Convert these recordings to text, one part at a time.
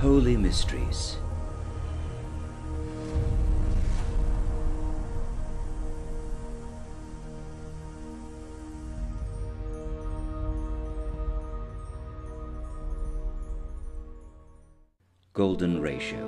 Holy Mysteries. Golden Ratio.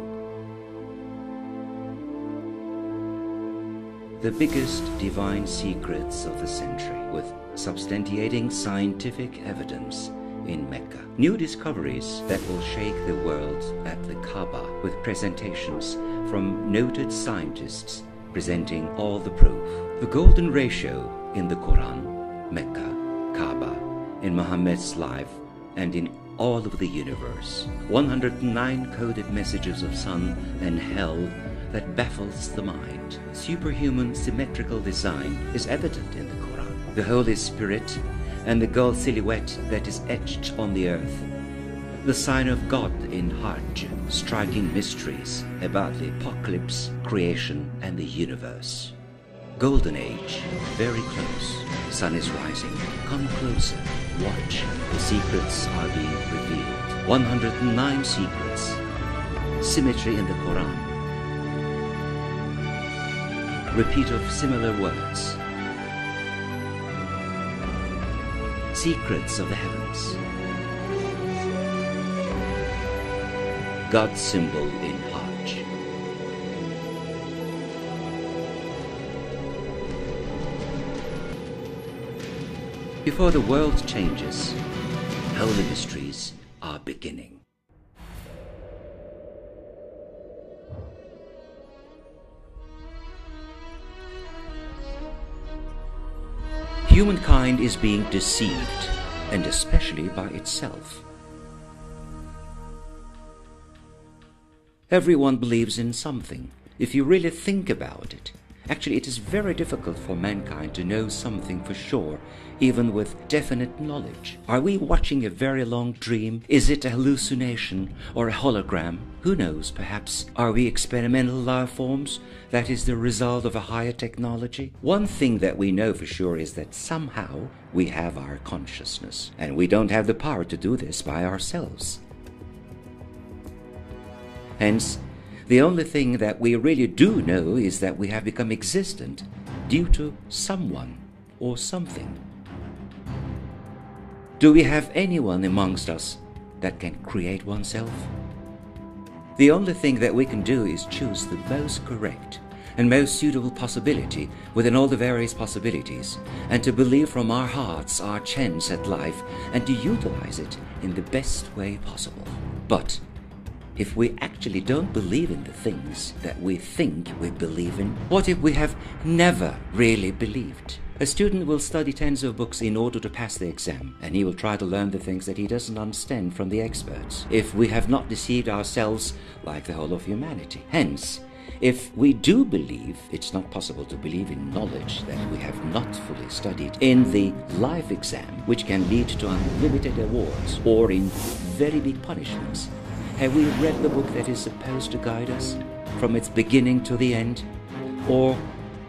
The biggest divine secrets of the century, with substantiating scientific evidence in Mecca. New discoveries that will shake the world at the Kaaba, with presentations from noted scientists presenting all the proof. The golden ratio in the Quran, Mecca, Kaaba, in Muhammad's life, and in all of the universe. 109 coded messages of sun and hell that baffles the mind. Superhuman symmetrical design is evident in the Quran. The Holy Spirit and the gold silhouette that is etched on the earth. The sign of God in Hajj, striking mysteries about the apocalypse, creation, and the universe. Golden Age, very close. Sun is rising. Come closer. Watch. The secrets are being revealed. 109 secrets. Symmetry in the Quran. Repeat of similar words. Secrets of the heavens. God's symbol in Hajj. Before the world changes, holy mysteries are beginning. Humankind is being deceived, and especially by itself. Everyone believes in something. If you really think about it, actually it is very difficult for mankind to know something for sure, even with definite knowledge. Are we watching a very long dream? Is it a hallucination or a hologram? Who knows, perhaps? Are we experimental life forms? That is the result of a higher technology? One thing that we know for sure is that somehow we have our consciousness, and we don't have the power to do this by ourselves. Hence, the only thing that we really do know is that we have become existent due to someone or something. Do we have anyone amongst us that can create oneself? The only thing that we can do is choose the most correct and most suitable possibility within all the various possibilities, and to believe from our hearts our chance at life and to utilize it in the best way possible. But if we actually don't believe in the things that we think we believe in, what if we have never really believed? A student will study tens of books in order to pass the exam, and he will try to learn the things that he doesn't understand from the experts, if we have not deceived ourselves like the whole of humanity. Hence, if we do believe, it's not possible to believe in knowledge that we have not fully studied, in the life exam, which can lead to unlimited awards, or in very big punishments. Have we read the book that is supposed to guide us from its beginning to the end? Or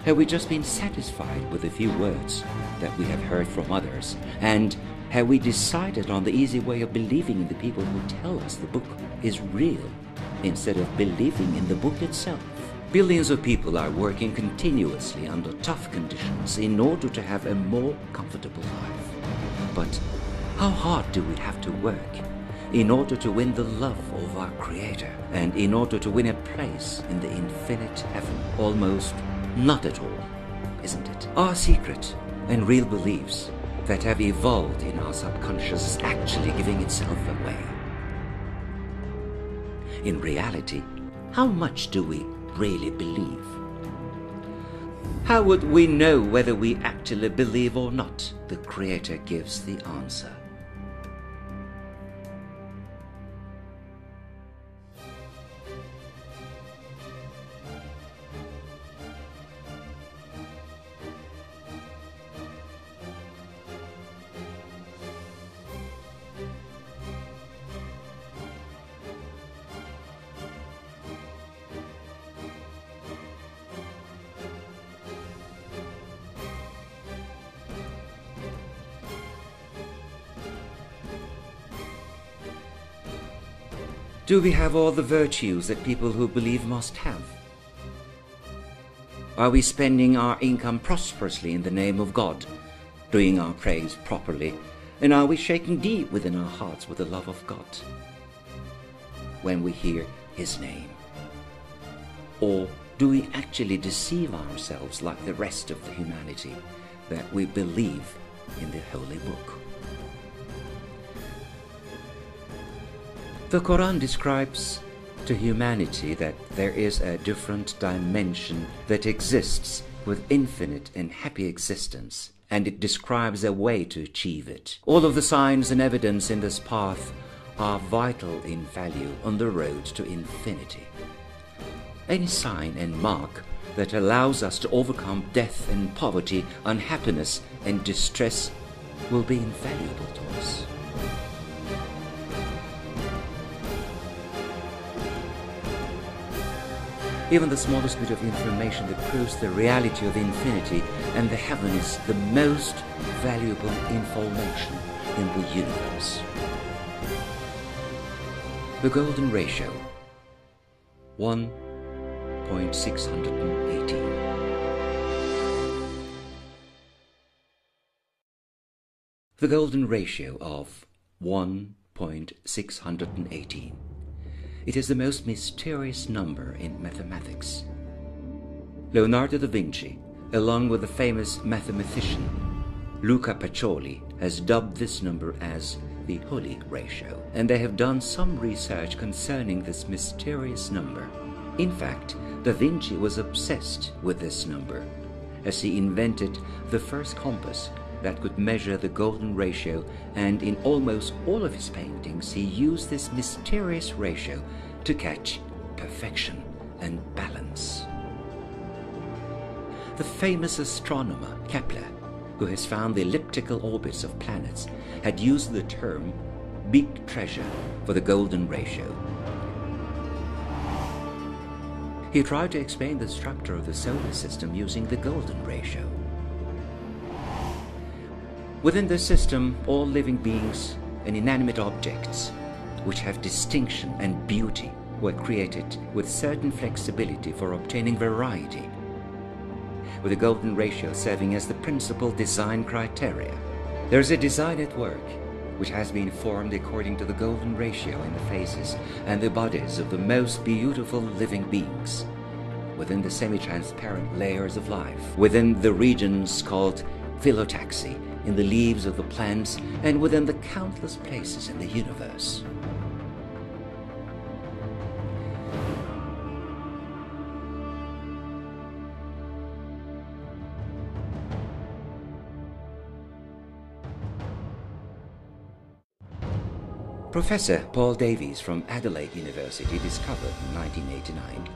have we just been satisfied with a few words that we have heard from others? And have we decided on the easy way of believing in the people who tell us the book is real, instead of believing in the book itself? Billions of people are working continuously under tough conditions in order to have a more comfortable life. But how hard do we have to work in order to win the love of our Creator, and in order to win a place in the infinite heaven? Almost not at all, isn't it? Our secret and real beliefs that have evolved in our subconscious is actually giving itself away. In reality, how much do we really believe? How would we know whether we actually believe or not? The Creator gives the answer. Do we have all the virtues that people who believe must have? Are we spending our income prosperously in the name of God, doing our praise properly, and are we shaking deep within our hearts with the love of God when we hear His name? Or do we actually deceive ourselves like the rest of the humanity that we believe in the Holy Book? The Quran describes to humanity that there is a different dimension that exists with infinite and happy existence, and it describes a way to achieve it. All of the signs and evidence in this path are vital in value on the road to infinity. Any sign and mark that allows us to overcome death and poverty, unhappiness and distress will be invaluable to us. Even the smallest bit of information that proves the reality of infinity and the heaven is the most valuable information in the universe. The golden ratio, 1.618. The golden ratio of 1.618. It is the most mysterious number in mathematics. Leonardo da Vinci, along with the famous mathematician Luca Pacioli, has dubbed this number as the holy ratio, and they have done some research concerning this mysterious number. In fact, da Vinci was obsessed with this number, as he invented the first compass that could measure the golden ratio, and in almost all of his paintings he used this mysterious ratio to catch perfection and balance. The famous astronomer Kepler, who has found the elliptical orbits of planets, had used the term big treasure for the golden ratio. He tried to explain the structure of the solar system using the golden ratio. Within this system, all living beings and inanimate objects which have distinction and beauty were created with certain flexibility for obtaining variety, with the golden ratio serving as the principal design criteria. There is a design at work which has been formed according to the golden ratio in the faces and the bodies of the most beautiful living beings, within the semi-transparent layers of life, within the regions called phyllotaxy, in the leaves of the plants, and within the countless places in the universe. Professor Paul Davies from Adelaide University discovered in 1989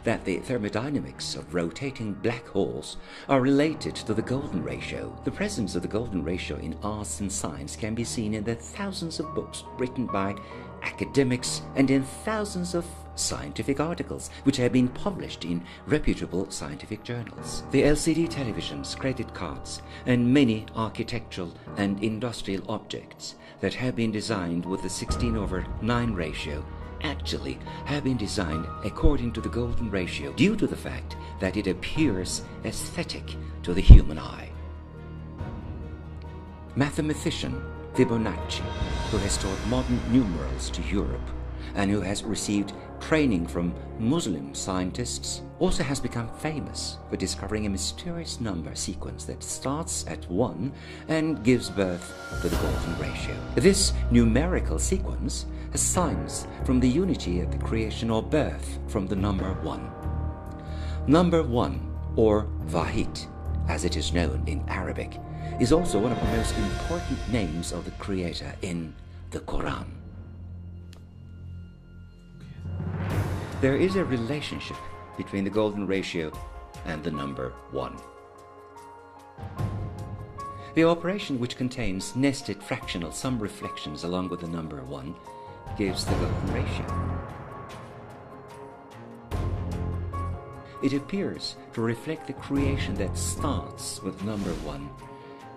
that the thermodynamics of rotating black holes are related to the golden ratio. The presence of the golden ratio in arts and science can be seen in the thousands of books written by academics and in thousands of scientific articles which have been published in reputable scientific journals. The LCD televisions, credit cards, and many architectural and industrial objects that have been designed with the 16/9 ratio actually have been designed according to the golden ratio due to the fact that it appears aesthetic to the human eye. Mathematician Fibonacci, who has taught modern numerals to Europe and who has received training from Muslim scientists, also has become famous for discovering a mysterious number sequence that starts at 1 and gives birth to the golden ratio. This numerical sequence has signs from the unity of the creation or birth from the number 1. Number 1, or Wahid, as it is known in Arabic, is also one of the most important names of the Creator in the Quran. There is a relationship between the golden ratio and the number 1. The operation, which contains nested fractional sum reflections along with the number 1, gives the golden ratio. It appears to reflect the creation that starts with number 1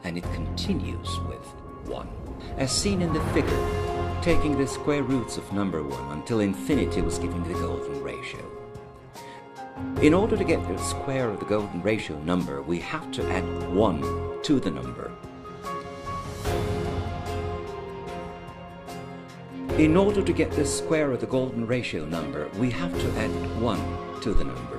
and it continues with 1. As seen in the figure, taking the square roots of number 1 until infinity was giving the golden ratio. In order to get the square of the golden ratio number, we have to add 1 to the number. In order to get the square of the golden ratio number, we have to add 1 to the number.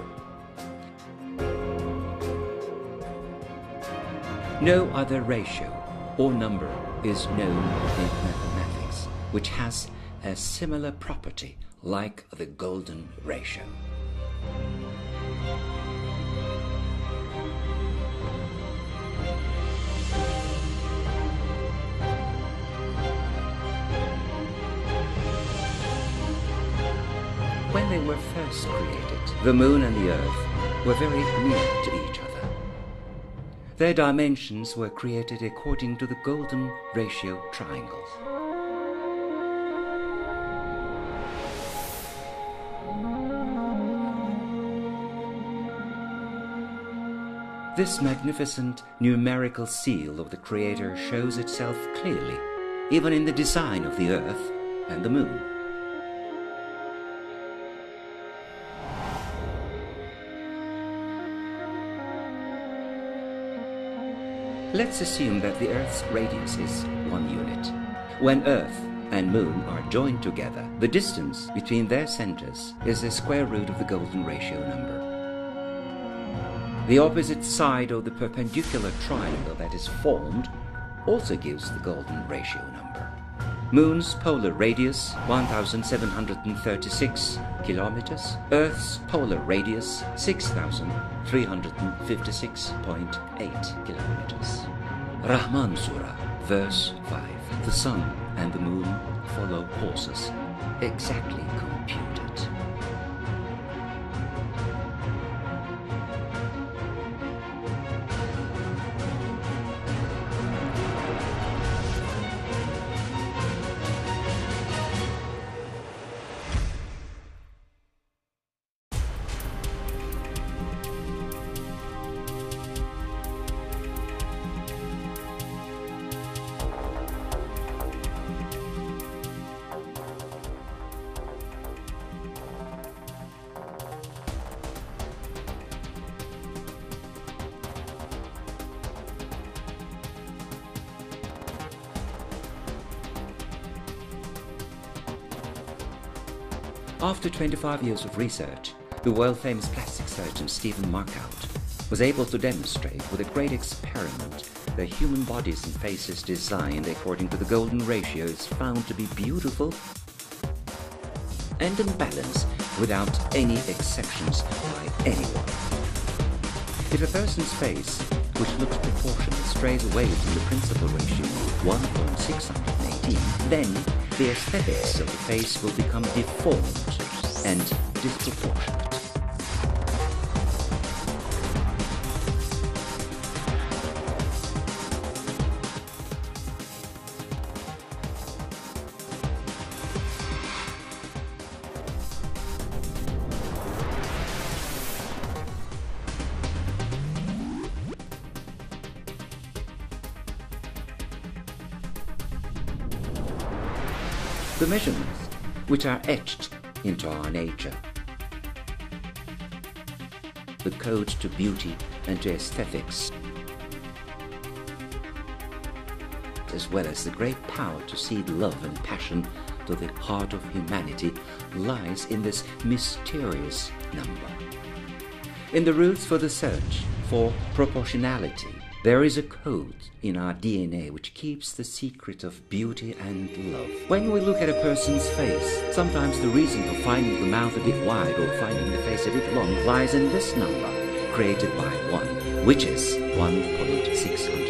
No other ratio or number is known in mathematics which has a similar property like the golden ratio. When they were first created, the moon and the earth were very near to each other. Their dimensions were created according to the golden ratio triangles. This magnificent numerical seal of the Creator shows itself clearly, even in the design of the earth and the moon. Let's assume that the Earth's radius is 1 unit. When Earth and Moon are joined together, the distance between their centers is the square root of the golden ratio number. The opposite side of the perpendicular triangle that is formed also gives the golden ratio number. Moon's polar radius, 1,736 kilometers. Earth's polar radius, 6,356.8 kilometers. Rahman Surah, verse 5. The sun and the moon follow horses, exactly computed. After 25 years of research, the world-famous plastic surgeon Stephen Markout was able to demonstrate with a great experiment that human bodies and faces designed according to the golden ratio is found to be beautiful and in balance without any exceptions by anyone. If a person's face, which looks proportionate, strays away from the principal ratio of 1.618, then the aesthetics of the face will become deformed and disproportionate. The measurements, which are etched into our nature, the code to beauty and to aesthetics, as well as the great power to seed love and passion to the heart of humanity, lies in this mysterious number. In the roots for the search for proportionality, there is a code in our DNA which keeps the secret of beauty and love. When we look at a person's face, sometimes the reason for finding the mouth a bit wide or finding the face a bit long lies in this number, created by 1, which is 1.618.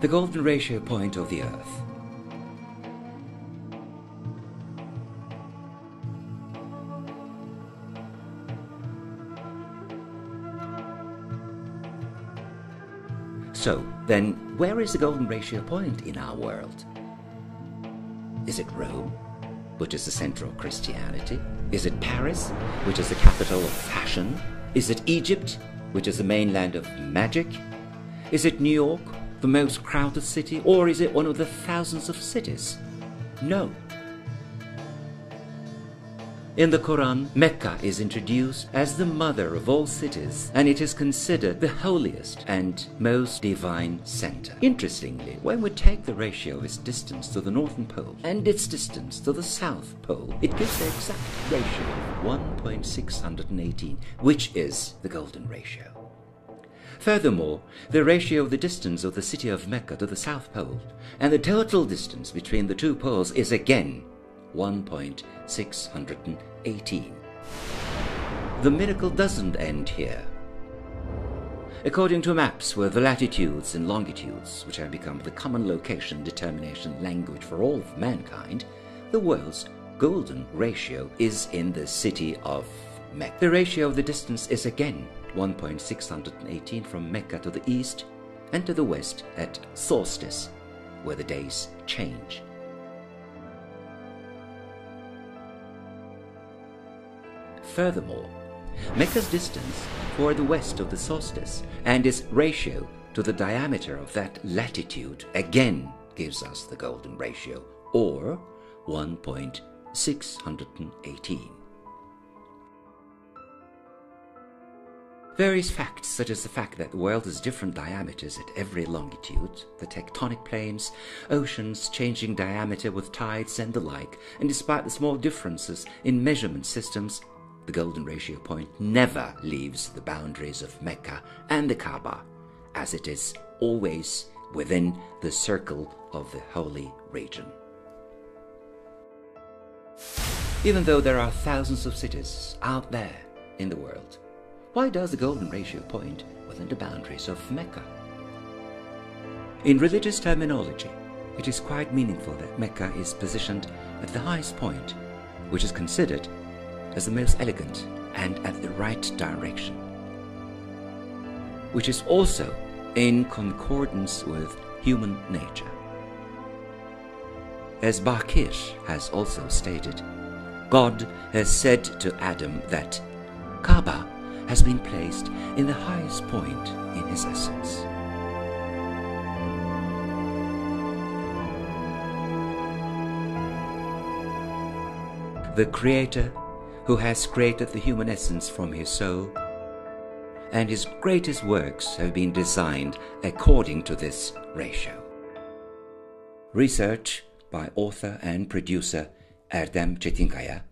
the golden ratio point of the Earth. So, then, where is the golden ratio point in our world? Is it Rome, which is the center of Christianity? Is it Paris, which is the capital of fashion? Is it Egypt, which is the mainland of magic? Is it New York, the most crowded city? Or is it one of the thousands of cities? No. In the Quran, Mecca is introduced as the mother of all cities, and it is considered the holiest and most divine center. Interestingly, when we take the ratio of its distance to the northern pole and its distance to the south pole, it gives the exact ratio of 1.618, which is the golden ratio. Furthermore, the ratio of the distance of the city of Mecca to the south pole and the total distance between the two poles is again 1.618. The miracle doesn't end here. According to maps with the latitudes and longitudes, which have become the common location determination language for all of mankind, the world's golden ratio is in the city of Mecca. The ratio of the distance is again 1.618 from Mecca to the east and to the west at solstice, where the days change. Furthermore, Mecca's distance toward the west of the solstice and its ratio to the diameter of that latitude again gives us the golden ratio, or 1.618. Various facts, such as the fact that the world has different diameters at every longitude, the tectonic planes, oceans changing diameter with tides and the like, and despite the small differences in measurement systems, the golden ratio point never leaves the boundaries of Mecca and the Kaaba, as it is always within the circle of the holy region. Even though there are thousands of cities out there in the world, why does the golden ratio point within the boundaries of Mecca? In religious terminology, it is quite meaningful that Mecca is positioned at the highest point, which is considered as the most elegant and at the right direction, which is also in concordance with human nature. As Bakir has also stated, God has said to Adam that Kaaba has been placed in the highest point in his essence. The Creator, who has created the human essence from his soul, and his greatest works have been designed according to this ratio. Research by author and producer Erdem Çetinkaya.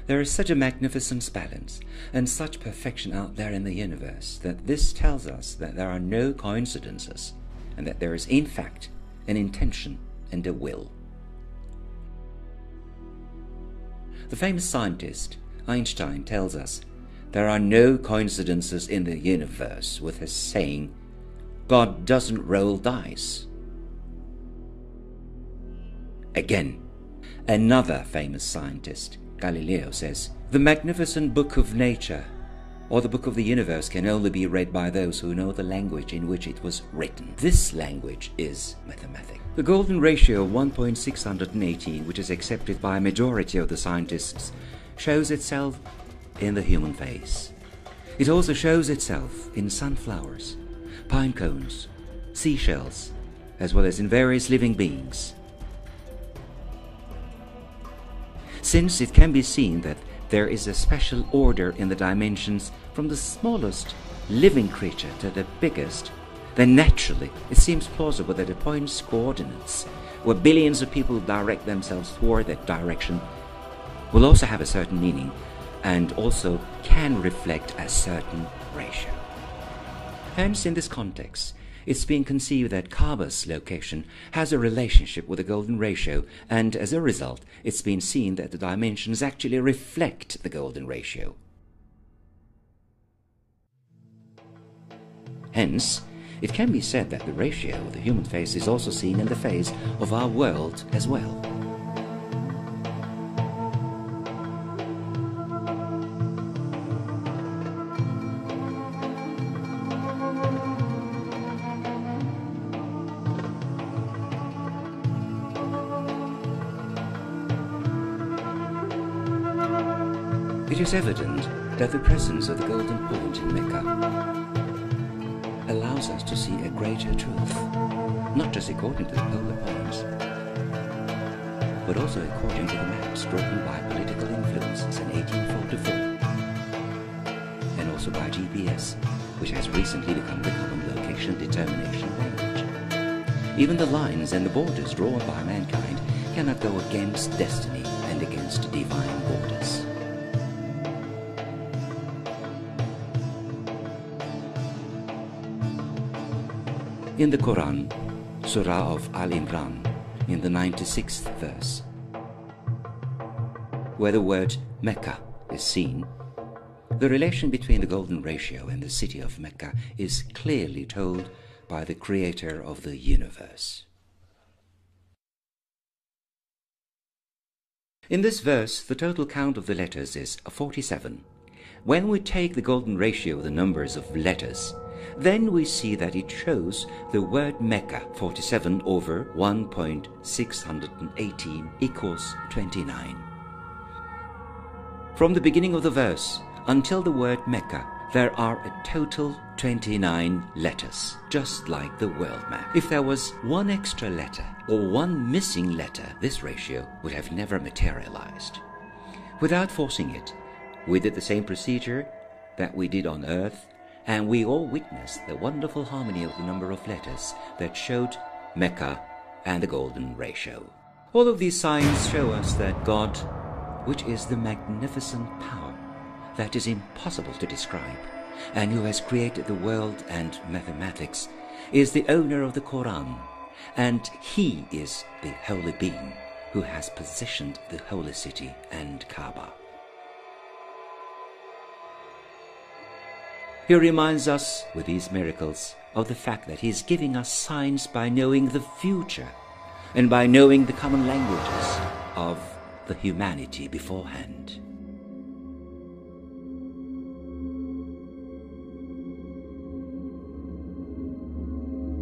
There is such a magnificent balance and such perfection out there in the universe that this tells us that there are no coincidences and that there is in fact an intention and a will. The famous scientist Einstein tells us there are no coincidences in the universe, with his saying, God doesn't roll dice. Again, another famous scientist, Galileo, says, the magnificent book of nature, or the book of the universe, can only be read by those who know the language in which it was written. This language is mathematics. The golden ratio of 1.618, which is accepted by a majority of the scientists, shows itself in the human face. It also shows itself in sunflowers, pine cones, seashells, as well as in various living beings. Since it can be seen that there is a special order in the dimensions from the smallest living creature to the biggest, then naturally it seems plausible that a point's coordinates, where billions of people direct themselves toward that direction, will also have a certain meaning and also can reflect a certain ratio. Hence, in this context, it's been conceived that Kaaba's location has a relationship with the golden ratio, and as a result, it's been seen that the dimensions actually reflect the golden ratio. Hence, it can be said that the ratio of the human face is also seen in the face of our world as well. It is evident that the presence of the golden point in Mecca allows us to see a greater truth, not just according to the polar points, but also according to the maps drawn by political influences in 1844, and also by GPS, which has recently become the common location determination language. Even the lines and the borders drawn by mankind cannot go against destiny and against divine borders. In the Quran, Surah of Al-Imran, in the 96th verse, where the word Mecca is seen, the relation between the golden ratio and the city of Mecca is clearly told by the creator of the universe. In this verse, the total count of the letters is 47. When we take the golden ratio of the numbers of letters, then we see that it shows the word Mecca 47 over 1.618 equals 29. From the beginning of the verse until the word Mecca, there are a total 29 letters, just like the world map. If there was one extra letter or one missing letter, this ratio would have never materialized. Without forcing it, we did the same procedure that we did on Earth, and we all witnessed the wonderful harmony of the number of letters that showed Mecca and the golden ratio. All of these signs show us that God, which is the magnificent power that is impossible to describe, and who has created the world and mathematics, is the owner of the Quran, and He is the holy being who has positioned the holy city and Kaaba. He reminds us, with these miracles, of the fact that He is giving us signs by knowing the future and by knowing the common languages of the humanity beforehand.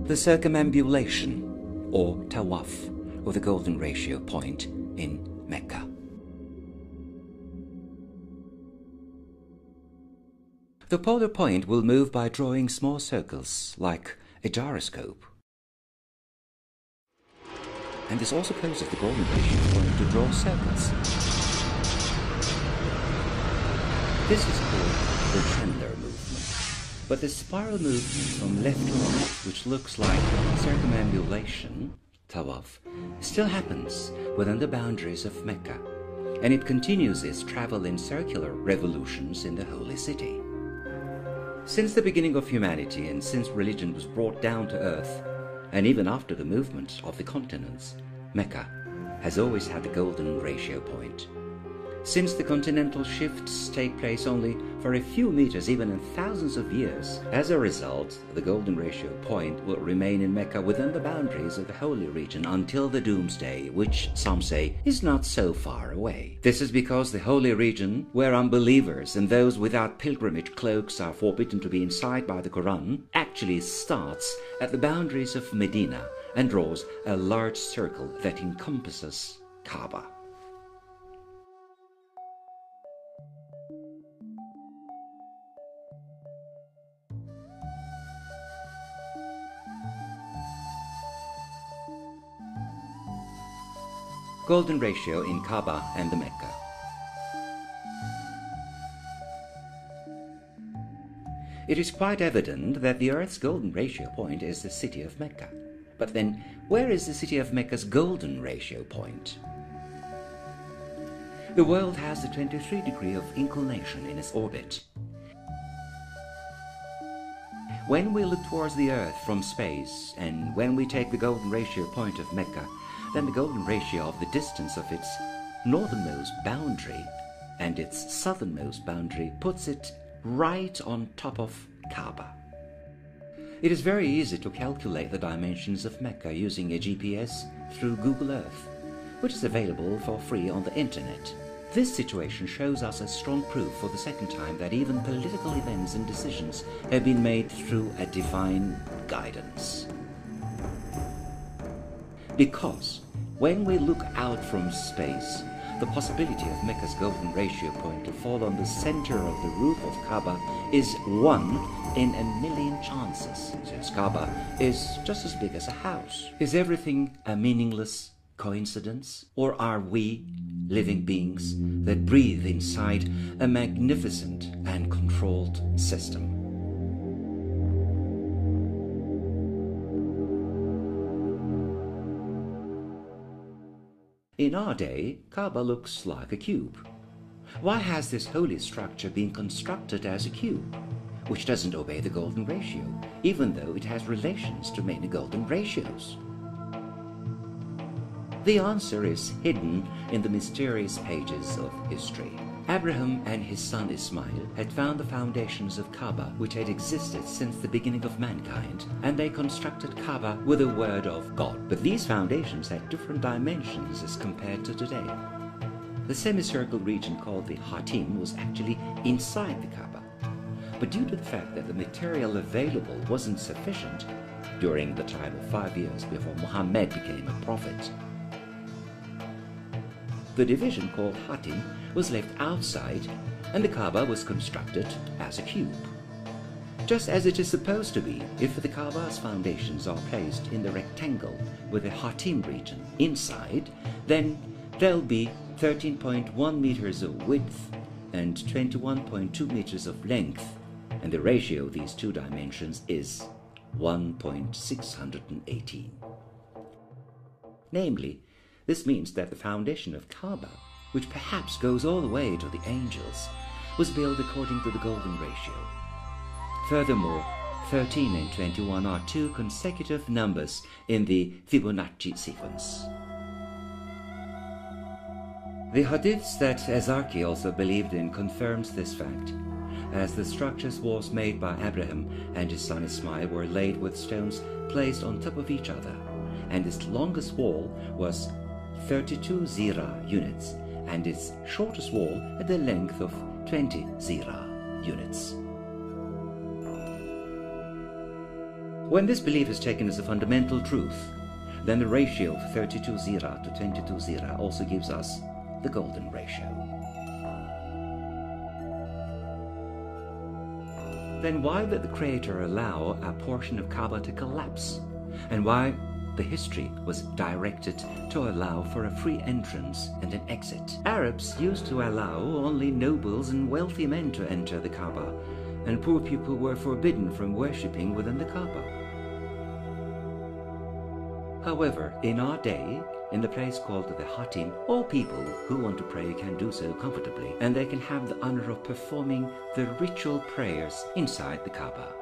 The circumambulation, or tawaf, of the golden ratio point in Mecca. The polar point will move by drawing small circles, like a gyroscope. And this also causes the golden ratio point to draw circles. This is called the Chandler movement. But the spiral movement from left to right, which looks like circumambulation, tawaf, still happens within the boundaries of Mecca, and it continues its travel in circular revolutions in the holy city. Since the beginning of humanity, and since religion was brought down to earth, and even after the movement of the continents, Mecca has always had the golden ratio point. Since the continental shifts take place only for a few meters, even in thousands of years, as a result, the golden ratio point will remain in Mecca within the boundaries of the holy region until the doomsday, which some say is not so far away. This is because the holy region, where unbelievers and those without pilgrimage cloaks are forbidden to be inside by the Quran, actually starts at the boundaries of Medina and draws a large circle that encompasses Kaaba. Golden ratio in Kaaba and the Mecca. It is quite evident that the Earth's golden ratio point is the city of Mecca. But then, where is the city of Mecca's golden ratio point? The world has the 23 degree of inclination in its orbit. When we look towards the earth from space, and when we take the golden ratio point of Mecca, then the golden ratio of the distance of its northernmost boundary and its southernmost boundary puts it right on top of Kaaba. It is very easy to calculate the dimensions of Mecca using a GPS through Google Earth, which is available for free on the internet. This situation shows us a strong proof for the second time that even political events and decisions have been made through a divine guidance. Because when we look out from space, the possibility of Mecca's golden ratio point to fall on the center of the roof of Kaaba is 1 in a million chances, since Kaaba is just as big as a house. Is everything a meaningless coincidence? Or are we living beings that breathe inside a magnificent and controlled system? In our day, Kaaba looks like a cube. Why has this holy structure been constructed as a cube, which doesn't obey the golden ratio, even though it has relations to many golden ratios? The answer is hidden in the mysterious pages of history. Abraham and his son Ismail had found the foundations of Kaaba, which had existed since the beginning of mankind, and they constructed Kaaba with the word of God. But these foundations had different dimensions as compared to today. The semicircle region called the Hatim was actually inside the Kaaba. But due to the fact that the material available wasn't sufficient during the time of 5 years before Muhammad became a prophet, the division called Hatim was left outside, and the Kaaba was constructed as a cube. Just as it is supposed to be if the Kaaba's foundations are placed in the rectangle with the Hatim region inside, then there'll be 13.1 meters of width and 21.2 meters of length, and the ratio of these two dimensions is 1.618. Namely, this means that the foundation of Kaaba, which perhaps goes all the way to the angels, was built according to the golden ratio. Furthermore, 13 and 21 are two consecutive numbers in the Fibonacci sequence. The hadiths that Ezarki also believed in confirms this fact, as the structures was made by Abraham and his son Ismail were laid with stones placed on top of each other, and its longest wall was 32 zira units, and its shortest wall had a length of 20 zira units. When this belief is taken as a fundamental truth, then the ratio of 32 zira to 22 zira also gives us the golden ratio. Then why did the Creator allow a portion of Kaaba to collapse? And why the history was directed to allow for a free entrance and an exit? Arabs used to allow only nobles and wealthy men to enter the Kaaba, and poor people were forbidden from worshipping within the Kaaba. However, in our day, in the place called the Hatim, all people who want to pray can do so comfortably, and they can have the honor of performing the ritual prayers inside the Kaaba.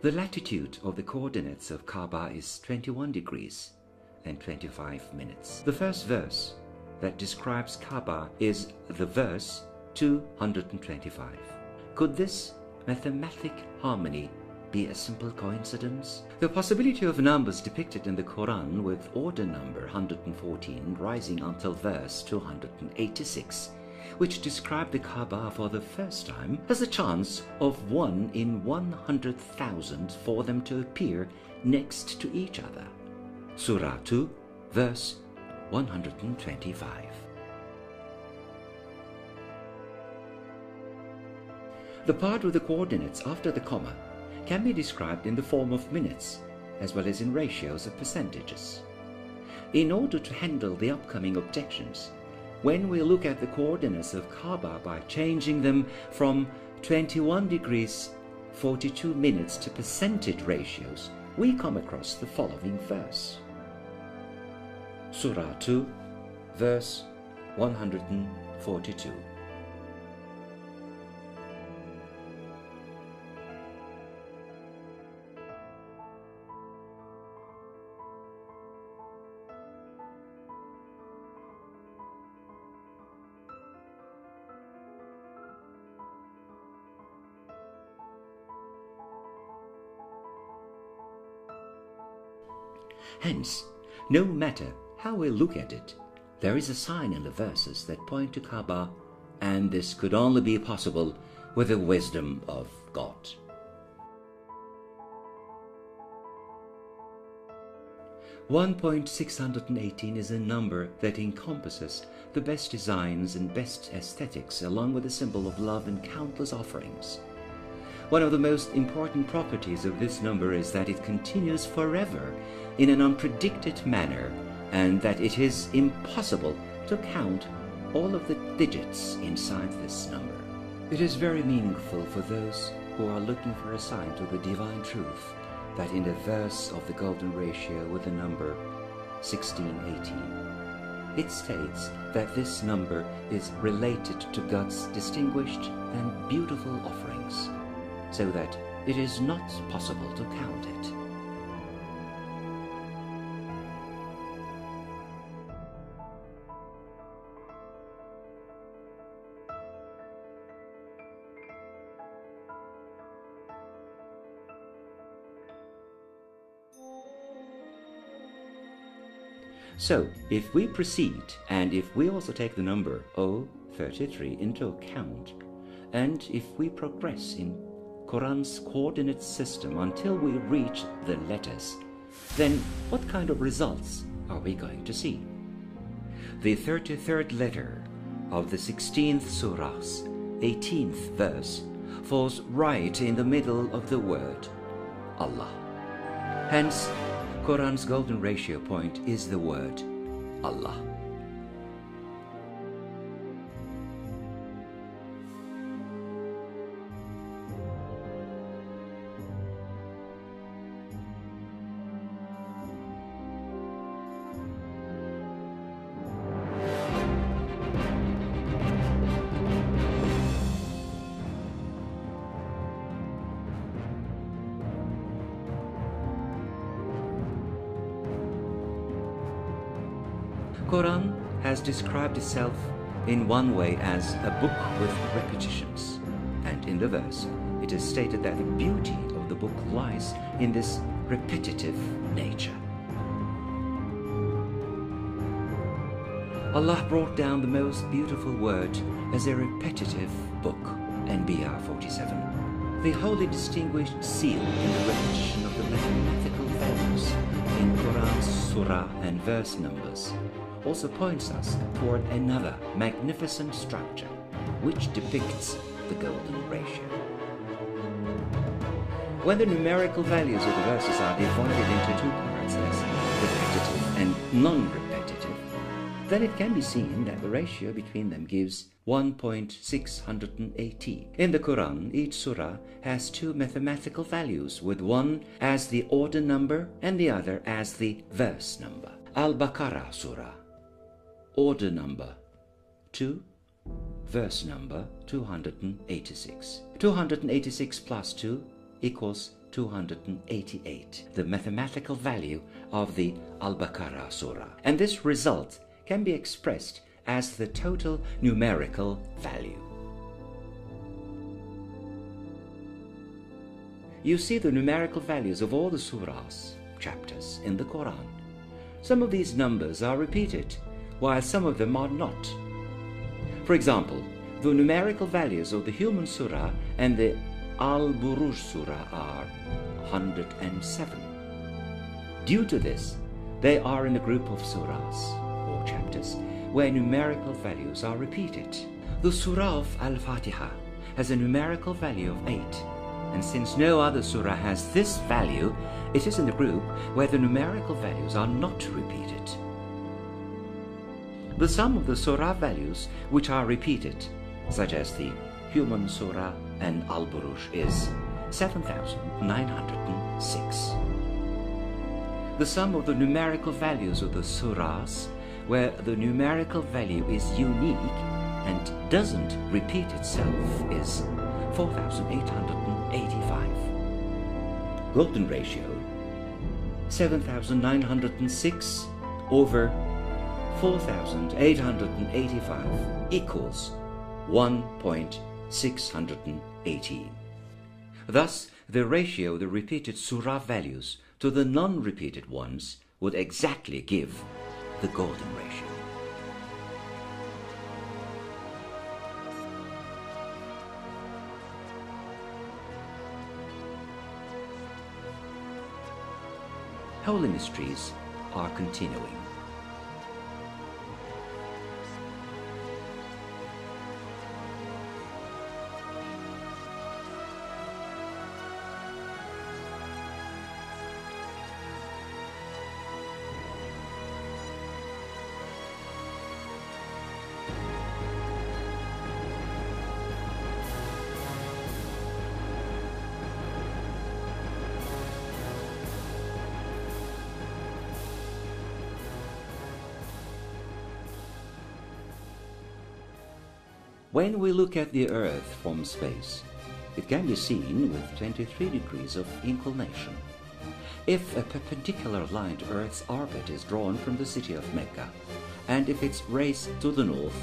The latitude of the coordinates of Kaaba is 21 degrees and 25 minutes. The first verse that describes Kaaba is the verse 225. Could this mathematic harmony be a simple coincidence? The possibility of numbers depicted in the Quran with order number 114 rising until verse 286, which describe the Kaaba for the first time, has a chance of 1 in 100,000 for them to appear next to each other. Surah 2, verse 125. The part with the coordinates after the comma can be described in the form of minutes, as well as in ratios of percentages. In order to handle the upcoming objections, when we look at the coordinates of Kaaba by changing them from 21 degrees 42 minutes to percentage ratios, we come across the following verse. Surah 2, verse 142. Hence, no matter how we look at it, there is a sign in the verses that point to Kaaba, and this could only be possible with the wisdom of God. .618 is a number that encompasses the best designs and best aesthetics, along with the symbol of love and countless offerings. One of the most important properties of this number is that it continues forever in an unpredicted manner, and that it is impossible to count all of the digits inside this number. It is very meaningful for those who are looking for a sign to the divine truth that in the verse of the golden ratio with the number 1618, it states that this number is related to God's distinguished and beautiful offerings, so that it is not possible to count it. So, if we proceed, and if we also take the number 033 into account, and if we progress in Quran's coordinate system until we reach the letters, then what kind of results are we going to see? The 33rd letter of the 16th surah's 18th verse falls right in the middle of the word Allah. Hence, Quran's golden ratio point is the word Allah. Quran has described itself in one way as a book with repetitions, and in the verse it is stated that the beauty of the book lies in this repetitive nature. Allah brought down the most beautiful word as a repetitive book, Anbiya 47. The wholly distinguished seal in the repetition of the mathematical values in Quran's surah and verse numbers also points us toward another magnificent structure, which depicts the golden ratio. When the numerical values of the verses are divided into two parts as repetitive and non-repetitive, then it can be seen that the ratio between them gives 1.680. In the Quran, each surah has two mathematical values, with one as the order number and the other as the verse number. Al-Baqarah surah, order number 2, verse number 286. 286 plus 2 equals 288, the mathematical value of the Al-Baqarah surah. And this result can be expressed as the total numerical value. You see the numerical values of all the surahs, chapters in the Quran. Some of these numbers are repeated, while some of them are not. For example, the numerical values of the human surah and the Al-Buruj surah are 107. Due to this, they are in a group of surahs, or chapters, where numerical values are repeated. The surah of Al-Fatiha has a numerical value of 8, and since no other surah has this value, it is in the group where the numerical values are not repeated. The sum of the surah values which are repeated, such as the human surah and Al-Buruj, is 7,906. The sum of the numerical values of the surahs where the numerical value is unique and doesn't repeat itself, is 4,885. Golden ratio 7,906 over 4,885 equals 1.618. Thus, the ratio of the repeated surah values to the non-repeated ones would exactly give the golden ratio. Holy mysteries are continuing. When we look at the Earth from space, it can be seen with 23 degrees of inclination. If a perpendicular line to Earth's orbit is drawn from the city of Mecca, and if it's raised to the north,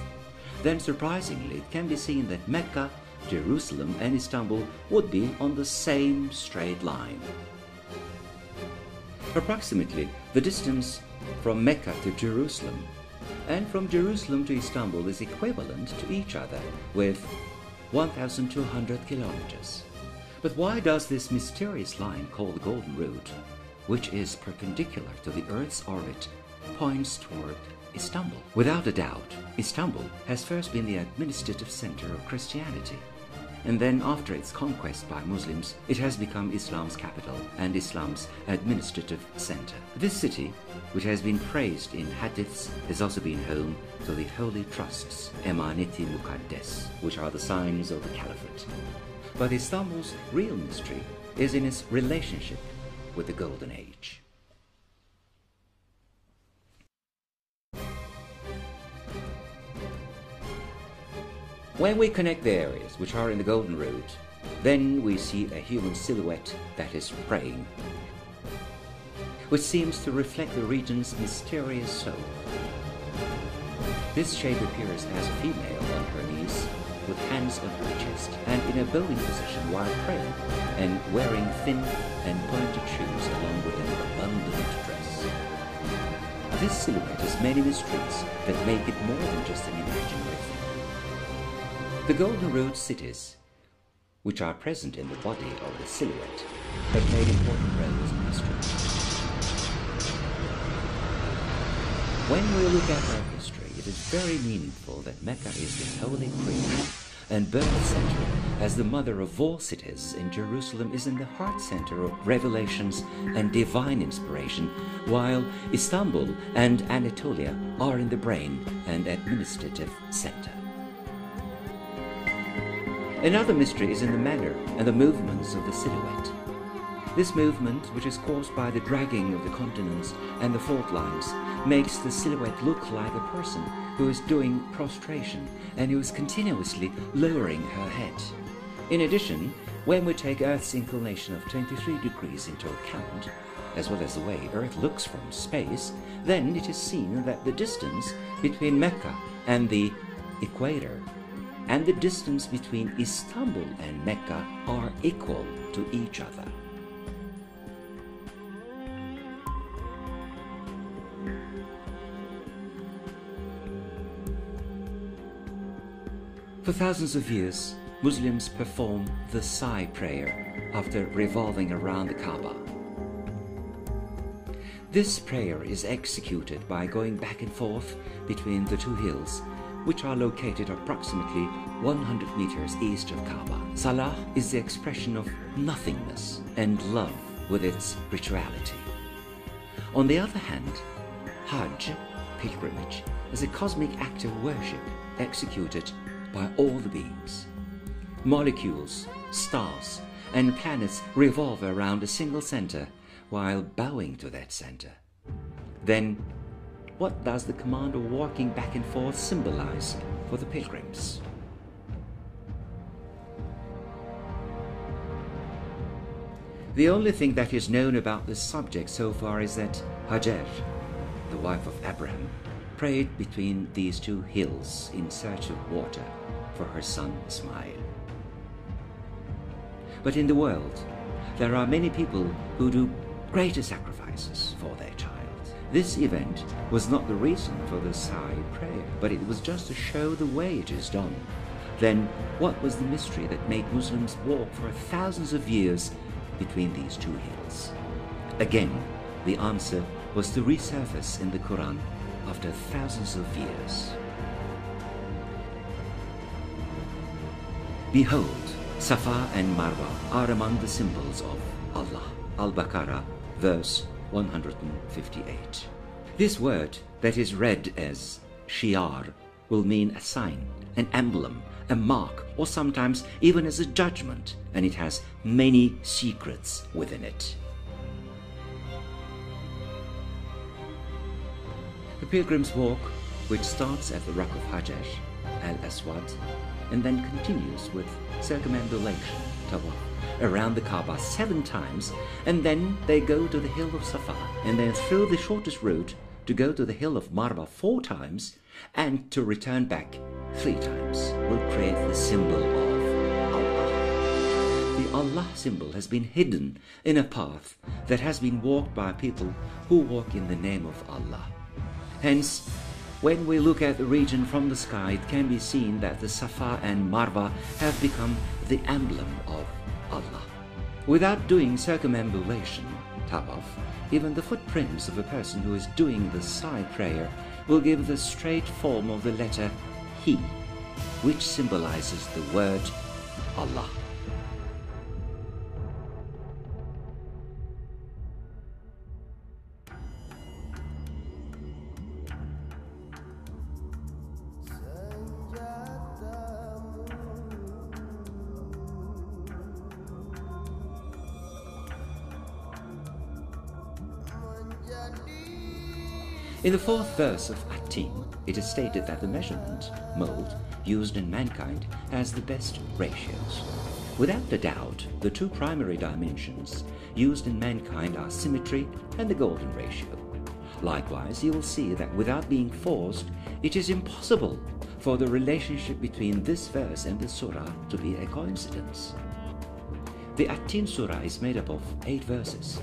then surprisingly it can be seen that Mecca, Jerusalem and Istanbul would be on the same straight line. Approximately the distance from Mecca to Jerusalem and from Jerusalem to Istanbul is equivalent to each other with 1,200 kilometers. But why does this mysterious line called the Golden Route, which is perpendicular to the Earth's orbit, points toward Istanbul? Without a doubt, Istanbul has first been the administrative center of Christianity, and then after its conquest by Muslims, it has become Islam's capital and Islam's administrative center. This city, which has been praised in hadiths, has also been home to the holy trusts, Emaneti Mukaddes, which are the signs of the caliphate. But Istanbul's real mystery is in its relationship with the Golden Age. When we connect the areas which are in the Golden Route, then we see a human silhouette that is praying, which seems to reflect the region's mysterious soul. This shape appears as a female on her knees, with hands on her chest and in a bowing position while praying, and wearing thin and pointed shoes along with an abundant dress. This silhouette has many mysteries that make it more than just an imaginary thing. The Golden Route cities, which are present in the body of the silhouette, have played important roles in history. When we look at our history, it is very meaningful that Mecca is the Holy Queen and birth center, as the mother of all cities, and Jerusalem is in the heart center of revelations and divine inspiration, while Istanbul and Anatolia are in the brain and administrative center. Another mystery is in the manner and the movements of the silhouette. This movement, which is caused by the dragging of the continents and the fault lines, makes the silhouette look like a person who is doing prostration and who is continuously lowering her head. In addition, when we take Earth's inclination of 23 degrees into account, as well as the way Earth looks from space, then it is seen that the distance between Mecca and the equator and the distance between Istanbul and Mecca are equal to each other. For thousands of years, Muslims perform the Sa'i prayer after revolving around the Kaaba. This prayer is executed by going back and forth between the two hills, which are located approximately 100 meters east of Kaaba. Salah is the expression of nothingness and love with its rituality. On the other hand, Hajj, pilgrimage, is a cosmic act of worship executed by all the beings. Molecules, stars, and planets revolve around a single center while bowing to that center. Then, what does the command of walking back and forth symbolize for the pilgrims? The only thing that is known about this subject so far is that Hajar, the wife of Abraham, prayed between these two hills in search of water for her son Ismail. But in the world, there are many people who do greater sacrifices for their child. This event was not the reason for the Sa'i prayer, but it was just to show the way it is done. Then, what was the mystery that made Muslims walk for thousands of years between these two hills? Again, the answer was to resurface in the Quran after thousands of years. Behold, Safa and Marwa are among the symbols of Allah. Al-Baqarah, verse 158. This word that is read as shi'ar will mean a sign, an emblem, a mark, or sometimes even as a judgment, and it has many secrets within it. The pilgrim's walk, which starts at the rock of Hajar al-Aswad and then continues with circumambulation, tawaf, around the Kaaba 7 times, and then they go to the hill of Safa, and then through the shortest route to go to the hill of Marwa 4 times, and to return back 3 times, will create the symbol of Allah. The Allah symbol has been hidden in a path that has been walked by people who walk in the name of Allah. Hence, when we look at the region from the sky, it can be seen that the Safa and Marwa have become the emblem of Allah. Without doing circumambulation, tawaf, even the footprints of a person who is doing the Sa'i prayer will give the straight form of the letter He, which symbolizes the word Allah. In the 4th verse of At-Tin, it is stated that the measurement mold used in mankind has the best ratios. Without a doubt, the 2 primary dimensions used in mankind are symmetry and the golden ratio. Likewise, you will see that without being forced, it is impossible for the relationship between this verse and the surah to be a coincidence. The At-Tin surah is made up of 8 verses.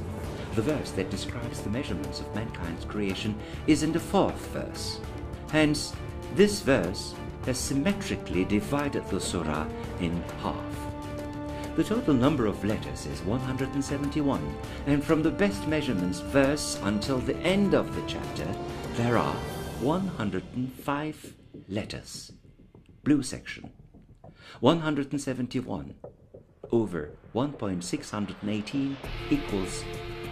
The verse that describes the measurements of mankind's creation is in the 4th verse. Hence, this verse has symmetrically divided the surah in half. The total number of letters is 171, and from the best measurements verse until the end of the chapter, there are 105 letters. Blue section. 171 over 1.618 equals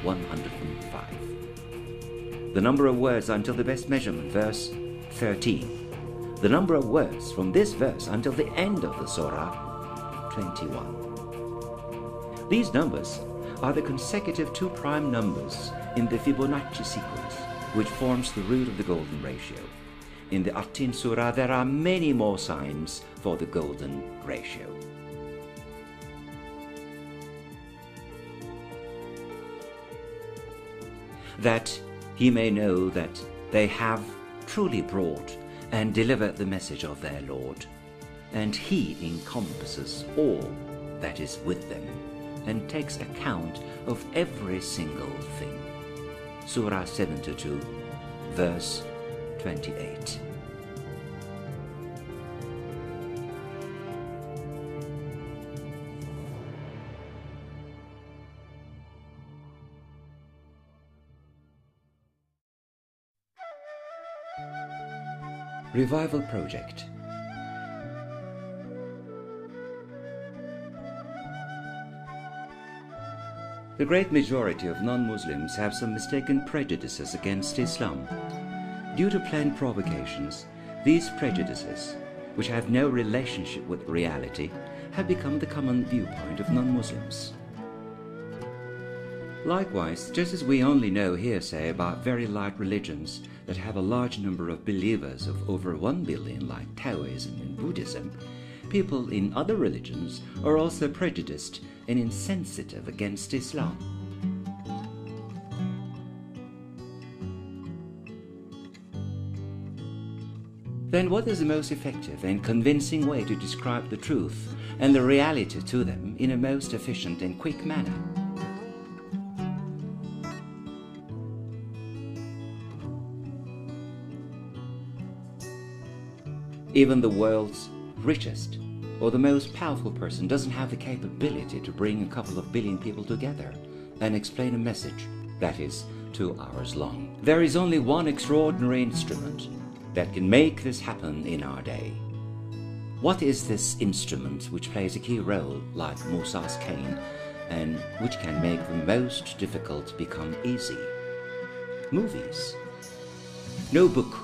105. The number of words until the best measurement, verse 13. The number of words from this verse until the end of the surah, 21. These numbers are the consecutive 2 prime numbers in the Fibonacci sequence, which forms the root of the golden ratio. In the At-Tin surah, there are many more signs for the golden ratio. That he may know that they have truly brought and delivered the message of their Lord, and he encompasses all that is with them, and takes account of every single thing. Surah 72, verse 28. Revival Project. The great majority of non-Muslims have some mistaken prejudices against Islam. Due to planned provocations, these prejudices, which have no relationship with reality, have become the common viewpoint of non-Muslims. Likewise, just as we only know hearsay about very light religions that have a large number of believers of over 1 billion, like Taoism and Buddhism, people in other religions are also prejudiced and insensitive against Islam. Then what is the most effective and convincing way to describe the truth and the reality to them in a most efficient and quick manner? Even the world's richest or the most powerful person doesn't have the capability to bring a couple of billion people together and explain a message that is 2 hours long. There is only one extraordinary instrument that can make this happen in our day. What is this instrument which plays a key role like Musa's cane and which can make the most difficult become easy? Movies. No book,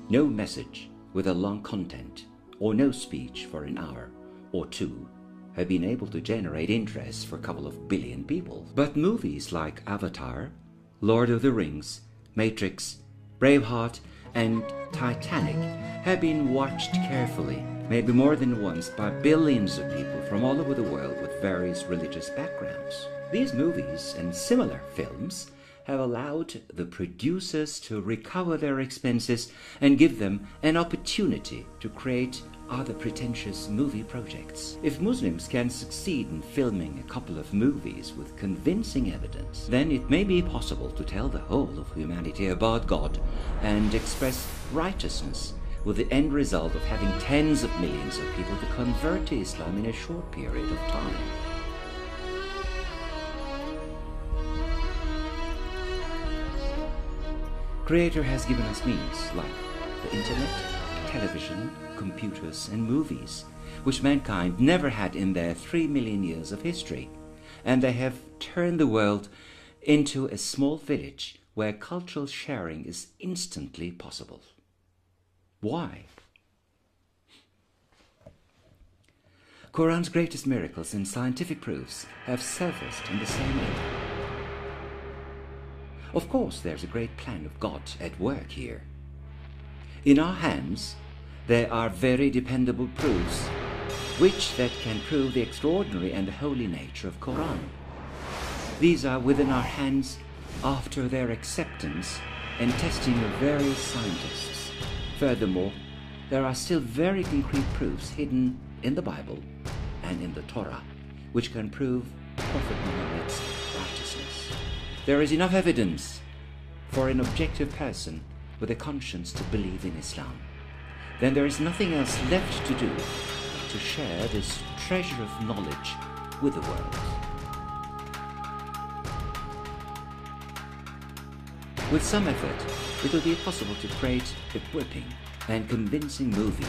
no message with a long content, or no speech for an hour or 2 have been able to generate interest for a couple of billion people. But movies like Avatar, Lord of the Rings, Matrix, Braveheart, and Titanic have been watched carefully, maybe more than once, by billions of people from all over the world with various religious backgrounds. These movies and similar films have allowed the producers to recover their expenses and give them an opportunity to create other pretentious movie projects. If Muslims can succeed in filming a couple of movies with convincing evidence, then it may be possible to tell the whole of humanity about God and express righteousness, with the end result of having tens of millions of people to convert to Islam in a short period of time. Creator has given us means like the internet, television, computers, and movies, which mankind never had in their 3 million years of history, and they have turned the world into a small village where cultural sharing is instantly possible. Why? Quran's greatest miracles and scientific proofs have surfaced in the same way. Of course, there's a great plan of God at work here. In our hands, there are very dependable proofs which that can prove the extraordinary and the holy nature of Quran. These are within our hands after their acceptance and testing of various scientists. Furthermore, there are still very concrete proofs hidden in the Bible and in the Torah which can prove Prophet Muhammad's righteousness. There is enough evidence for an objective person with a conscience to believe in Islam. Then there is nothing else left to do to share this treasure of knowledge with the world. With some effort, it will be possible to create a gripping and convincing movie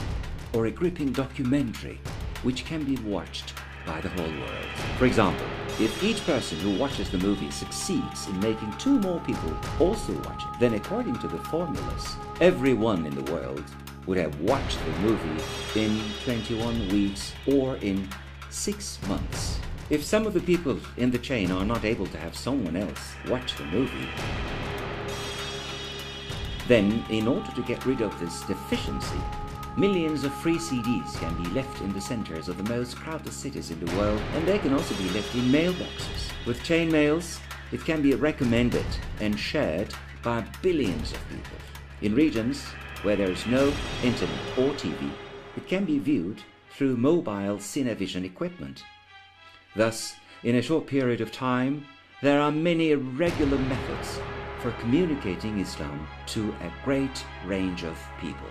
or a gripping documentary which can be watched by the whole world. For example, if each person who watches the movie succeeds in making 2 more people also watch it, then according to the formulas, everyone in the world would have watched the movie in 21 weeks or in 6 months. If some of the people in the chain are not able to have someone else watch the movie, then in order to get rid of this deficiency, millions of free CDs can be left in the centers of the most crowded cities in the world, and they can also be left in mailboxes. With chain mails, it can be recommended and shared by billions of people. In regions where there is no internet or TV, it can be viewed through mobile Cinevision equipment. Thus, in a short period of time, there are many regular methods for communicating Islam to a great range of people.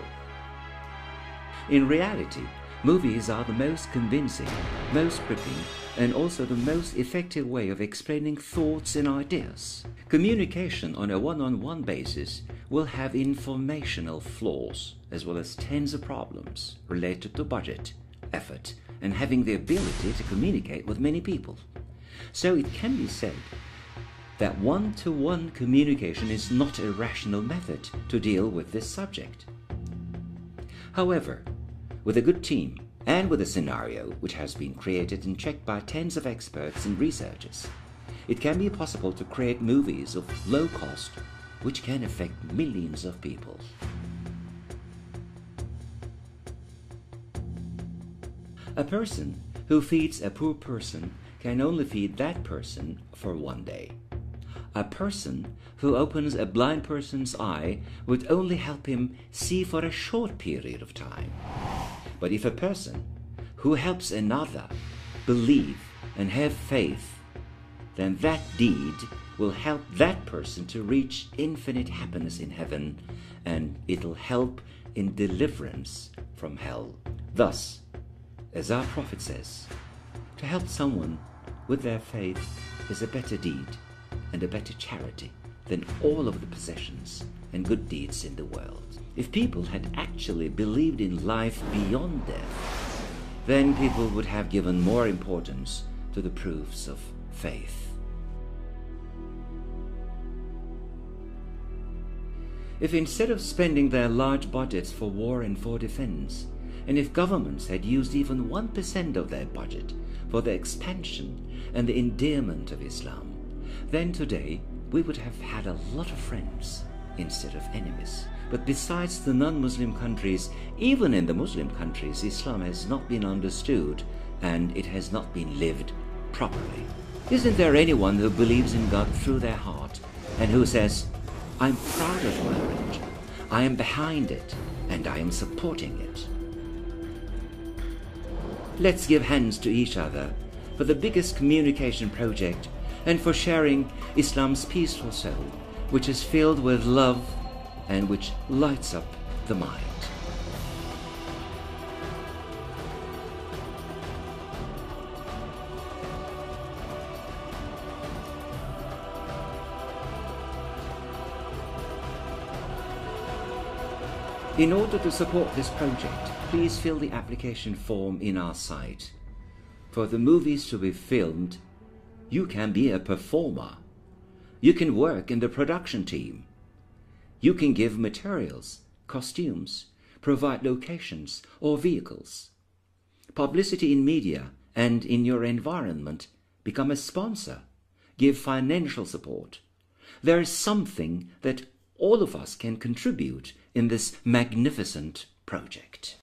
In reality, movies are the most convincing, most gripping, and also the most effective way of explaining thoughts and ideas. Communication on a one-on-one basis will have informational flaws, as well as tens of problems related to budget, effort, and having the ability to communicate with many people. So it can be said that one-to-one communication is not a rational method to deal with this subject. However, with a good team and with a scenario which has been created and checked by tens of experts and researchers, it can be possible to create movies of low cost which can affect millions of people. A person who feeds a poor person can only feed that person for one day. A person who opens a blind person's eye would only help him see for a short period of time. But if a person who helps another believe and have faith, then that deed will help that person to reach infinite happiness in heaven, and it'll help in deliverance from hell. Thus, as our prophet says, to help someone with their faith is a better deed and a better charity than all of the possessions and good deeds in the world. If people had actually believed in life beyond death, then people would have given more importance to the proofs of faith. If instead of spending their large budgets for war and for defense, and if governments had used even 1% of their budget for the expansion and the endearment of Islam, then today we would have had a lot of friends instead of enemies. But besides the non-Muslim countries, even in the Muslim countries, Islam has not been understood and it has not been lived properly. Isn't there anyone who believes in God through their heart and who says, "I'm proud of my religion, I am behind it, and I am supporting it"? Let's give hands to each other for the biggest communication project and for sharing Islam's peaceful soul, which is filled with love and which lights up the mind. In order to support this project, please fill the application form in our site. For the movies to be filmed, you can be a performer. You can work in the production team. You can give materials, costumes, provide locations or vehicles. Publicity in media and in your environment. Become a sponsor. Give financial support. There is something that all of us can contribute in this magnificent project.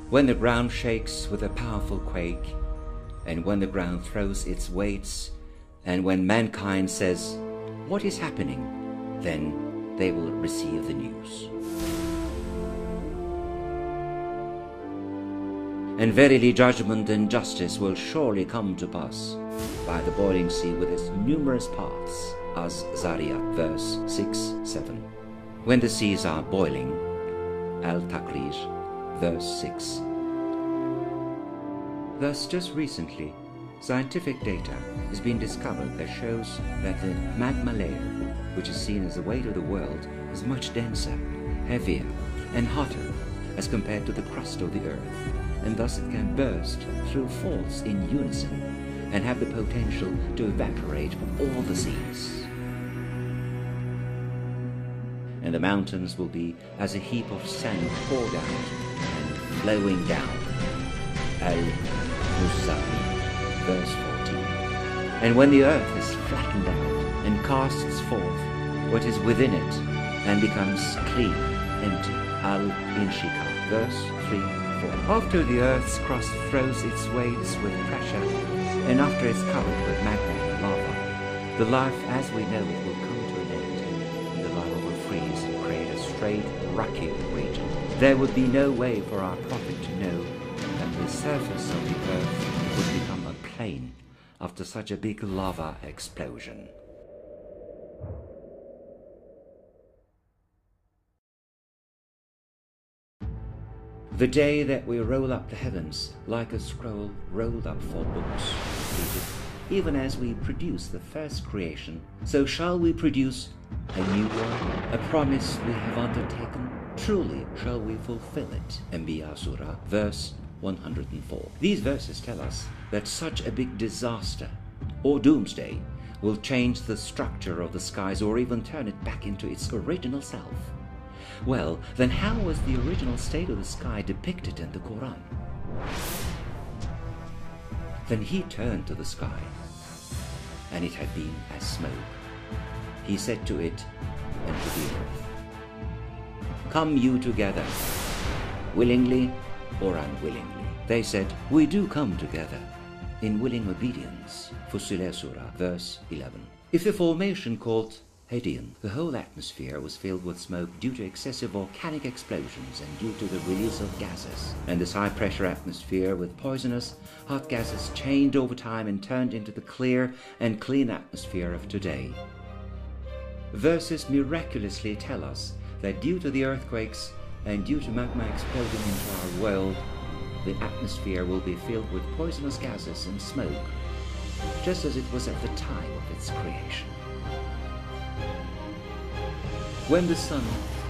When the ground shakes with a powerful quake, and when the ground throws its weights, and when mankind says, "What is happening?" then they will receive the news. And verily judgment and justice will surely come to pass by the boiling sea with its numerous paths, as Zariyat, verse 6-7. When the seas are boiling, Al-Taqrir, verse 6. Thus, just recently, scientific data has been discovered that shows that the magma layer, which is seen as the weight of the world, is much denser, heavier, and hotter as compared to the crust of the Earth, and thus it can burst through faults in unison and have the potential to evaporate all the seas. And the mountains will be as a heap of sand poured out and flowing down. Al-Musawi, verse 14. And when the earth is flattened out and casts forth what is within it and becomes clean, empty. Al-Inshika, verse 3-4. After the earth's crust throws its weights with pressure, and after it's covered with magma and lava, the life as we know it will come to an end, and the lava will freeze and create a straight, rocky region. There would be no way for our prophet to know that the surface of the earth would become a plain after such a big lava explosion. The day that we roll up the heavens like a scroll rolled up for books, even as we produce the first creation, so shall we produce a new one, a promise we have undertaken. Truly shall we fulfill it. Anbiya Surah, verse 104. These verses tell us that such a big disaster or doomsday will change the structure of the skies or even turn it back into its original self. Well, then how was the original state of the sky depicted in the Quran? Then he turned to the sky, and it had been as smoke. He said to it and to the earth, "Come you together, willingly or unwillingly." They said, "We do come together in willing obedience." Fussilat Surah, verse 11. If the formation called Hadean, the whole atmosphere was filled with smoke due to excessive volcanic explosions and due to the release of gases, and this high-pressure atmosphere with poisonous, hot gases changed over time and turned into the clear and clean atmosphere of today. Verses miraculously tell us that due to the earthquakes and due to magma exploding into our world, the atmosphere will be filled with poisonous gases and smoke, just as it was at the time of its creation. When the sun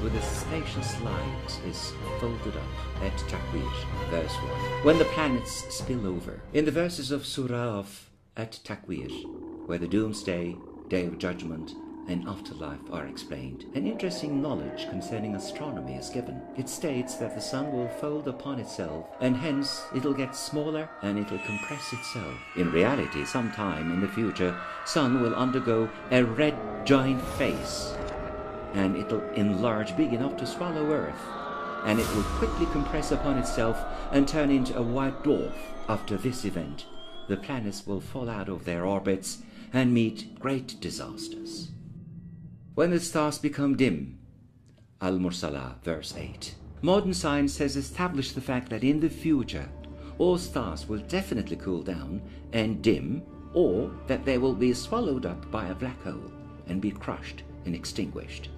with its spacious light is folded up at Takwir, verse 1. When the planets spill over. In the verses of Surah of at Takwir, where the doomsday, day of judgment, and afterlife are explained, an interesting knowledge concerning astronomy is given. It states that the sun will fold upon itself, and hence it'll get smaller and it'll compress itself. In reality, sometime in the future, sun will undergo a red giant face, and it'll enlarge big enough to swallow Earth, and it will quickly compress upon itself and turn into a white dwarf. After this event, the planets will fall out of their orbits and meet great disasters. When the stars become dim, Al-Mursalah, verse 8. Modern science has established the fact that in the future, all stars will definitely cool down and dim, or that they will be swallowed up by a black hole and be crushed and extinguished.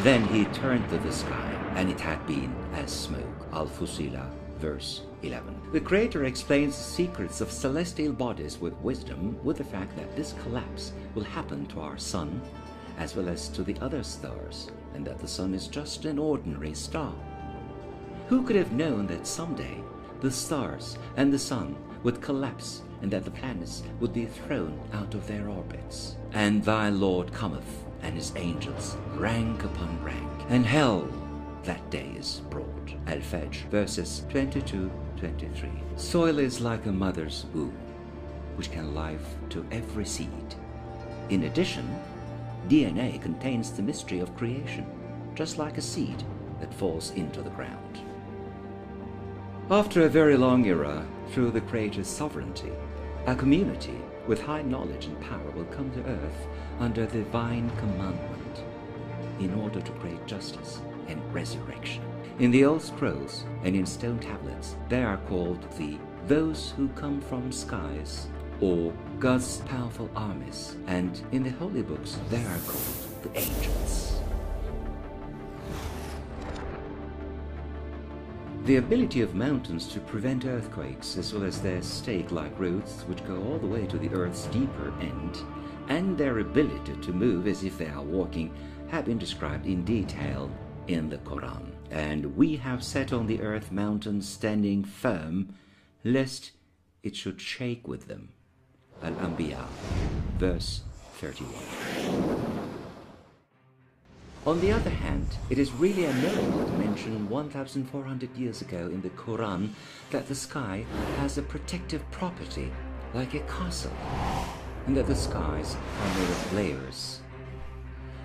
Then he turned to the sky, and it had been as smoke. Al-Fussilah, verse 11. The Creator explains the secrets of celestial bodies with wisdom, with the fact that this collapse will happen to our sun, as well as to the other stars, and that the sun is just an ordinary star. Who could have known that someday the stars and the sun would collapse, and that the planets would be thrown out of their orbits? And thy Lord cometh, and his angels, rank upon rank, and hell that day is brought. Al-Fajr, verses 22-23. Soil is like a mother's womb, which can life to every seed. In addition, DNA contains the mystery of creation, just like a seed that falls into the ground. After a very long era, through the Creator's sovereignty, a community with high knowledge and power will come to earth under divine commandment in order to create justice and resurrection. In the old scrolls and in stone tablets, they are called those who come from skies, or God's powerful armies, and in the holy books they are called the angels. The ability of mountains to prevent earthquakes, as well as their stake-like roots which go all the way to the earth's deeper end, and their ability to move as if they are walking, have been described in detail in the Quran. And we have set on the earth mountains standing firm, lest it should shake with them. Al-Anbiya, verse 31. On the other hand, it is really a miracle to mention 1,400 years ago in the Quran that the sky has a protective property like a castle, and that the skies are made of layers.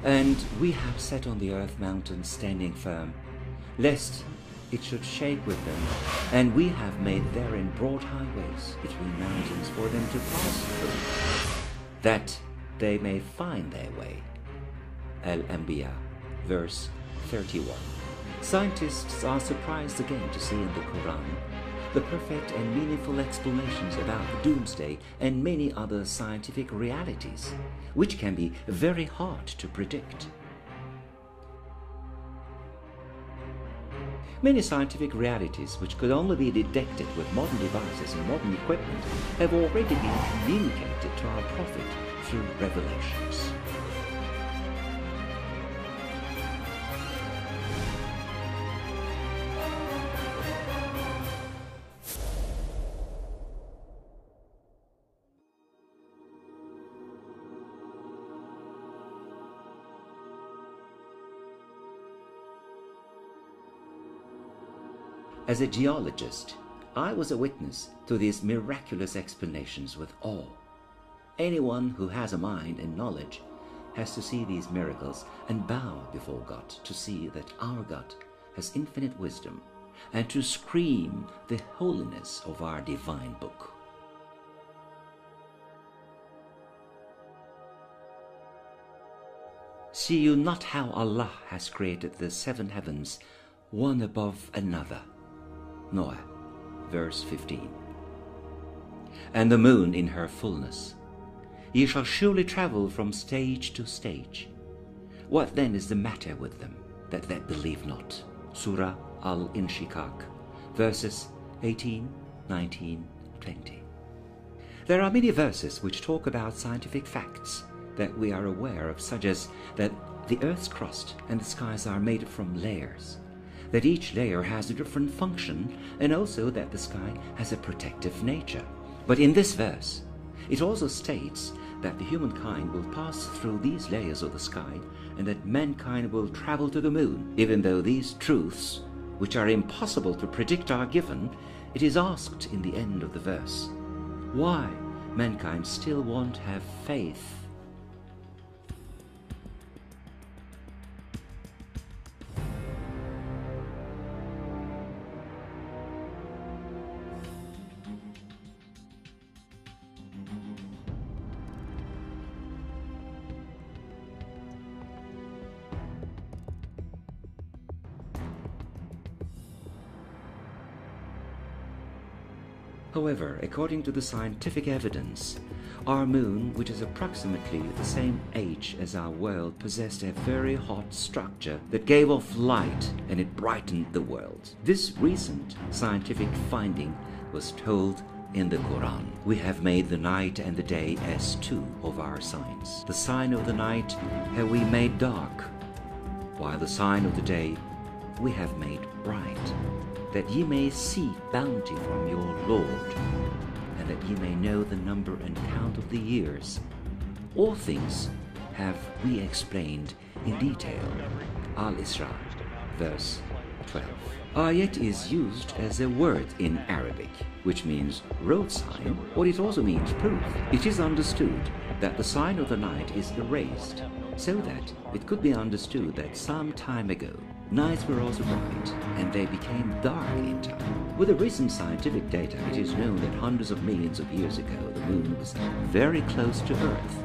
And we have set on the earth mountains standing firm, lest it should shake with them, and we have made therein broad highways between mountains for them to pass through, that they may find their way. Al-Anbiya, verse 31. Scientists are surprised again to see in the Quran the perfect and meaningful explanations about the doomsday and many other scientific realities, which can be very hard to predict. Many scientific realities which could only be detected with modern devices and modern equipment have already been communicated to our Prophet through revelations. As a geologist, I was a witness to these miraculous explanations with awe. Anyone who has a mind and knowledge has to see these miracles and bow before God to see that our God has infinite wisdom and to scream the holiness of our divine book. See you not how Allah has created the seven heavens, one above another. Noah, verse 15. And the moon in her fullness. Ye shall surely travel from stage to stage. What then is the matter with them, that they believe not? Surah Al-Inshikak, verses 18, 19, 20. There are many verses which talk about scientific facts that we are aware of, such as that the earth's crust and the skies are made from layers, that each layer has a different function, and also that the sky has a protective nature. But in this verse, it also states that the humankind will pass through these layers of the sky and that mankind will travel to the moon. Even though these truths, which are impossible to predict, are given, it is asked in the end of the verse, why mankind still won't have faith. However, according to the scientific evidence, our moon, which is approximately the same age as our world, possessed a very hot structure that gave off light, and it brightened the world. This recent scientific finding was told in the Quran. We have made the night and the day as two of our signs. The sign of the night have we made dark, while the sign of the day we have made bright, that ye may see bounty from your Lord, and that ye may know the number and count of the years. All things have we explained in detail. Al-Isra, verse 12. Ayat is used as a word in Arabic, which means road sign, or it also means proof. It is understood that the sign of the night is erased, so that it could be understood that some time ago nights were also bright, and they became dark in time. With the recent scientific data, it is known that hundreds of millions of years ago the moon was very close to Earth,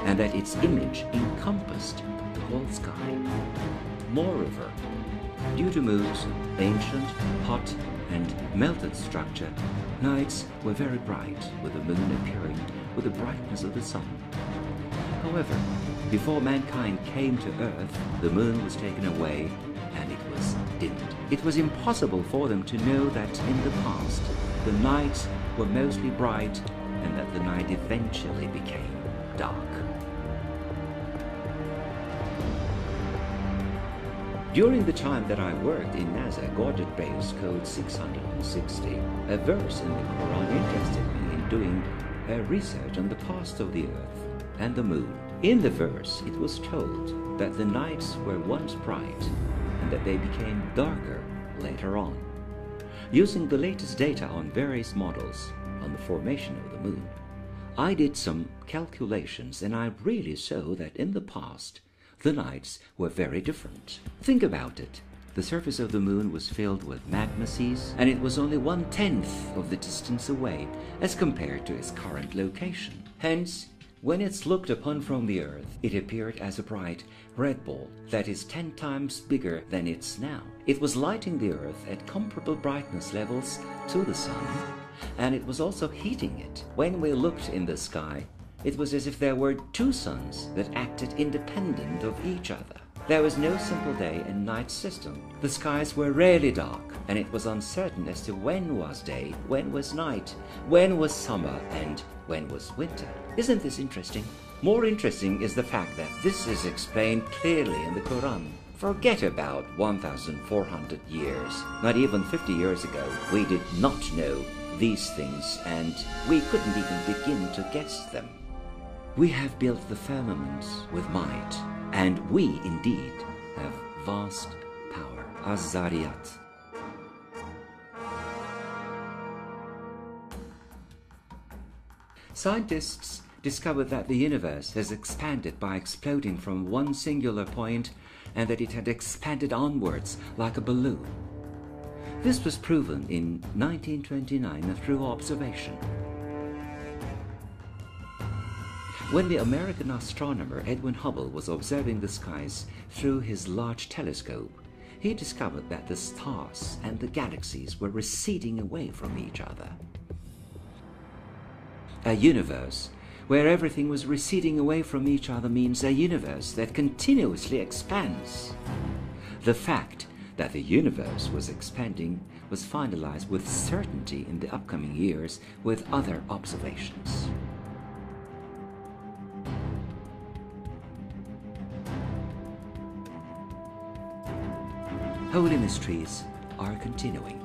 and that its image encompassed the whole sky. Moreover, due to Moon's ancient, hot, and melted structure, nights were very bright, with the Moon appearing with the brightness of the Sun. However, before mankind came to Earth, the Moon was taken away and it was dimmed. It was impossible for them to know that in the past, the nights were mostly bright and that the night eventually became dark. During the time that I worked in NASA Gorget Base Code 660, a verse in the Quran interested me in doing a research on the past of the Earth and the Moon. In the verse, it was told that the nights were once bright and that they became darker later on. Using the latest data on various models on the formation of the Moon, I did some calculations and I really saw that in the past, the nights were very different. Think about it. The surface of the Moon was filled with magma seas, and it was only 1/10 of the distance away as compared to its current location. Hence, when it's looked upon from the Earth, it appeared as a bright red ball that is 10 times bigger than it's now. It was lighting the Earth at comparable brightness levels to the Sun, and it was also heating it. When we looked in the sky, it was as if there were two suns that acted independent of each other. There was no simple day and night system. The skies were rarely dark, and it was uncertain as to when was day, when was night, when was summer, and when was winter. Isn't this interesting? More interesting is the fact that this is explained clearly in the Quran. Forget about 1,400 years. Not even 50 years ago, we did not know these things, and we couldn't even begin to guess them. We have built the firmament with might, and we indeed have vast power. Az-Zariyat. Scientists discovered that the universe has expanded by exploding from one singular point and that it had expanded onwards like a balloon. This was proven in 1929 through observation. When the American astronomer Edwin Hubble was observing the skies through his large telescope, he discovered that the stars and the galaxies were receding away from each other. A universe where everything was receding away from each other means a universe that continuously expands. The fact that the universe was expanding was finalized with certainty in the upcoming years with other observations. Holy mysteries are continuing.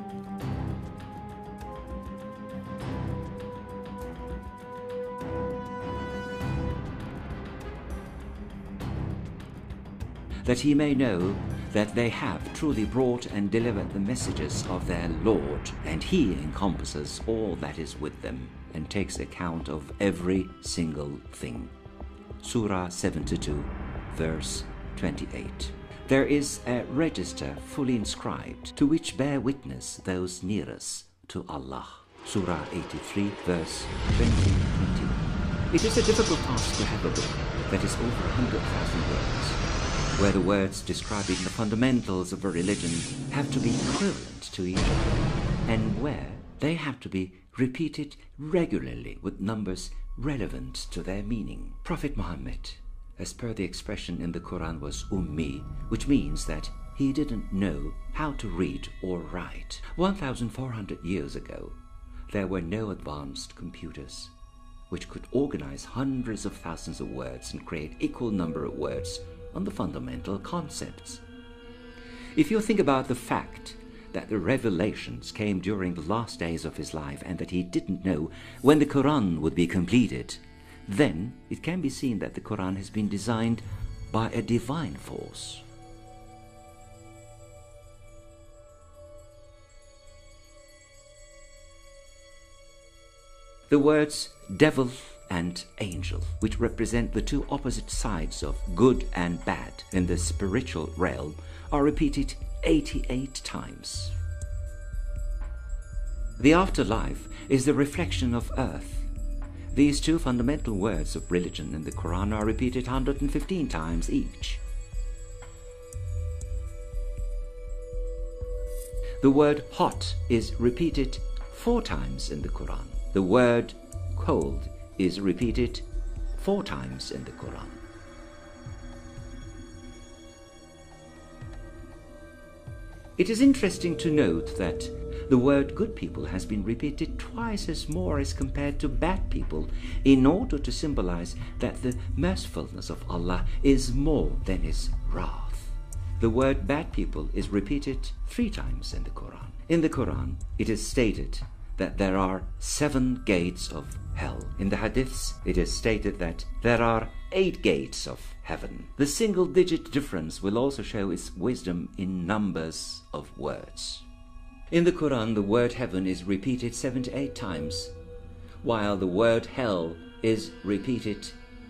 That he may know that they have truly brought and delivered the messages of their Lord, and he encompasses all that is with them and takes account of every single thing. Surah 72, verse 28. There is a register fully inscribed, to which bear witness those nearest to Allah. Surah 83, verse 20. It is a difficult task to have a book that is over 100,000 words, where the words describing the fundamentals of a religion have to be equivalent to each other, and where they have to be repeated regularly with numbers relevant to their meaning. Prophet Muhammad, as per the expression in the Quran, was Ummi, which means that he didn't know how to read or write. 1,400 years ago, there were no advanced computers which could organize hundreds of thousands of words and create equal number of words on the fundamental concepts. If you think about the fact that the revelations came during the last days of his life and that he didn't know when the Quran would be completed, then it can be seen that the Quran has been designed by a divine force. The words devil and angel, which represent the two opposite sides of good and bad in the spiritual realm, are repeated 88 times. The afterlife is the reflection of earth. These two fundamental words of religion in the Quran are repeated 115 times each. The word hot is repeated 4 times in the Quran. The word cold is repeated 4 times in the Quran. It is interesting to note that the word good people has been repeated twice as more as compared to bad people, in order to symbolize that the mercifulness of Allah is more than His wrath. The word bad people is repeated 3 times in the Quran. In the Quran, it is stated that there are 7 gates of hell. In the hadiths, it is stated that there are 8 gates of heaven. The single-digit difference will also show its wisdom in numbers of words. In the Quran, the word heaven is repeated 78 times, while the word hell is repeated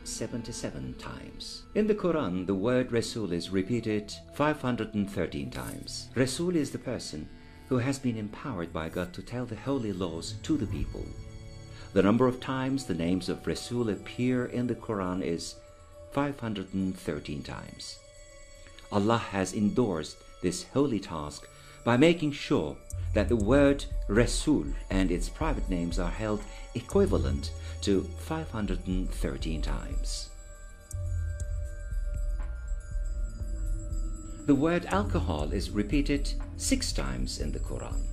77 times. In the Quran, the word Rasul is repeated 513 times. Rasul is the person who has been empowered by God to tell the holy laws to the people. The number of times the names of Rasul appear in the Quran is 513 times. Allah has endorsed this holy task by making sure that the word Rasul and its private names are held equivalent to 513 times. The word alcohol is repeated 6 times in the Quran.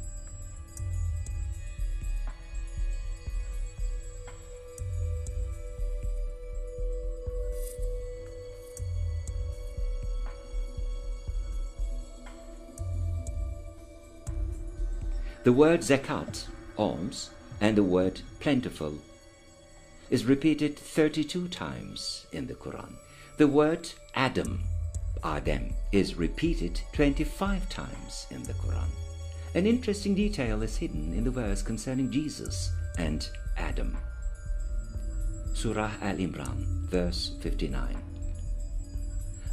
The word zakat, alms, and the word plentiful is repeated 32 times in the Quran. The word Adem is repeated 25 times in the Quran. An interesting detail is hidden in the verse concerning Jesus and Adam. Surah Al-Imran, verse 59.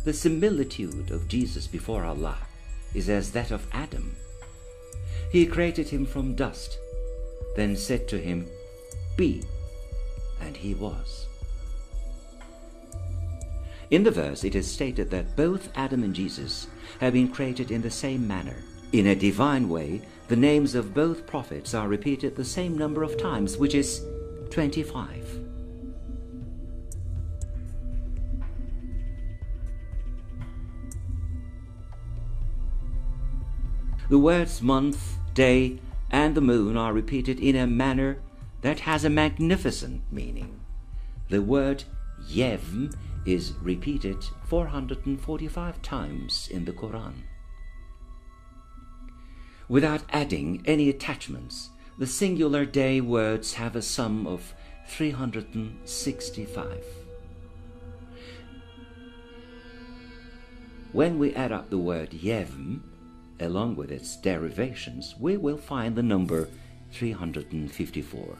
The similitude of Jesus before Allah is as that of Adam. He created him from dust, then said to him, "Be," and he was. In the verse, it is stated that both Adam and Jesus have been created in the same manner. In a divine way, the names of both prophets are repeated the same number of times, which is 25. The words month, day, and the moon are repeated in a manner that has a magnificent meaning. The word yevm is repeated 445 times in the Quran. Without adding any attachments, the singular day words have a sum of 365. When we add up the word yevm, along with its derivations, we will find the number 354.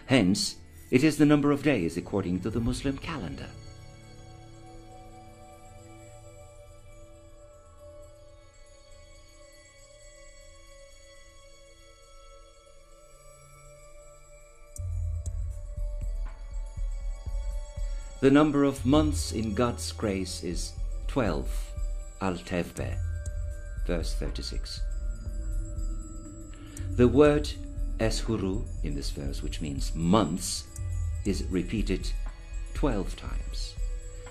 Hence, it is the number of days according to the Muslim calendar. The number of months in God's grace is 12, Al-Tevbeh, verse 36. The word Eshuru in this verse, which means months, is repeated 12 times.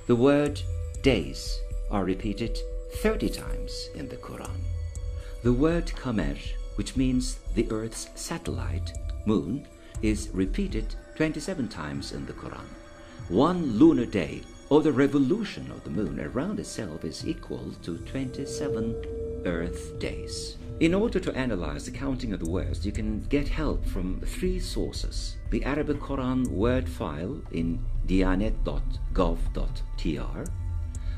The word days are repeated 30 times in the Quran. The word Qamar, which means the Earth's satellite, moon, is repeated 27 times in the Quran. One lunar day, or the revolution of the moon around itself, is equal to 27 Earth days. In order to analyze the counting of the words, you can get help from 3 sources: the Arabic Quran word file in diyanet.gov.tr,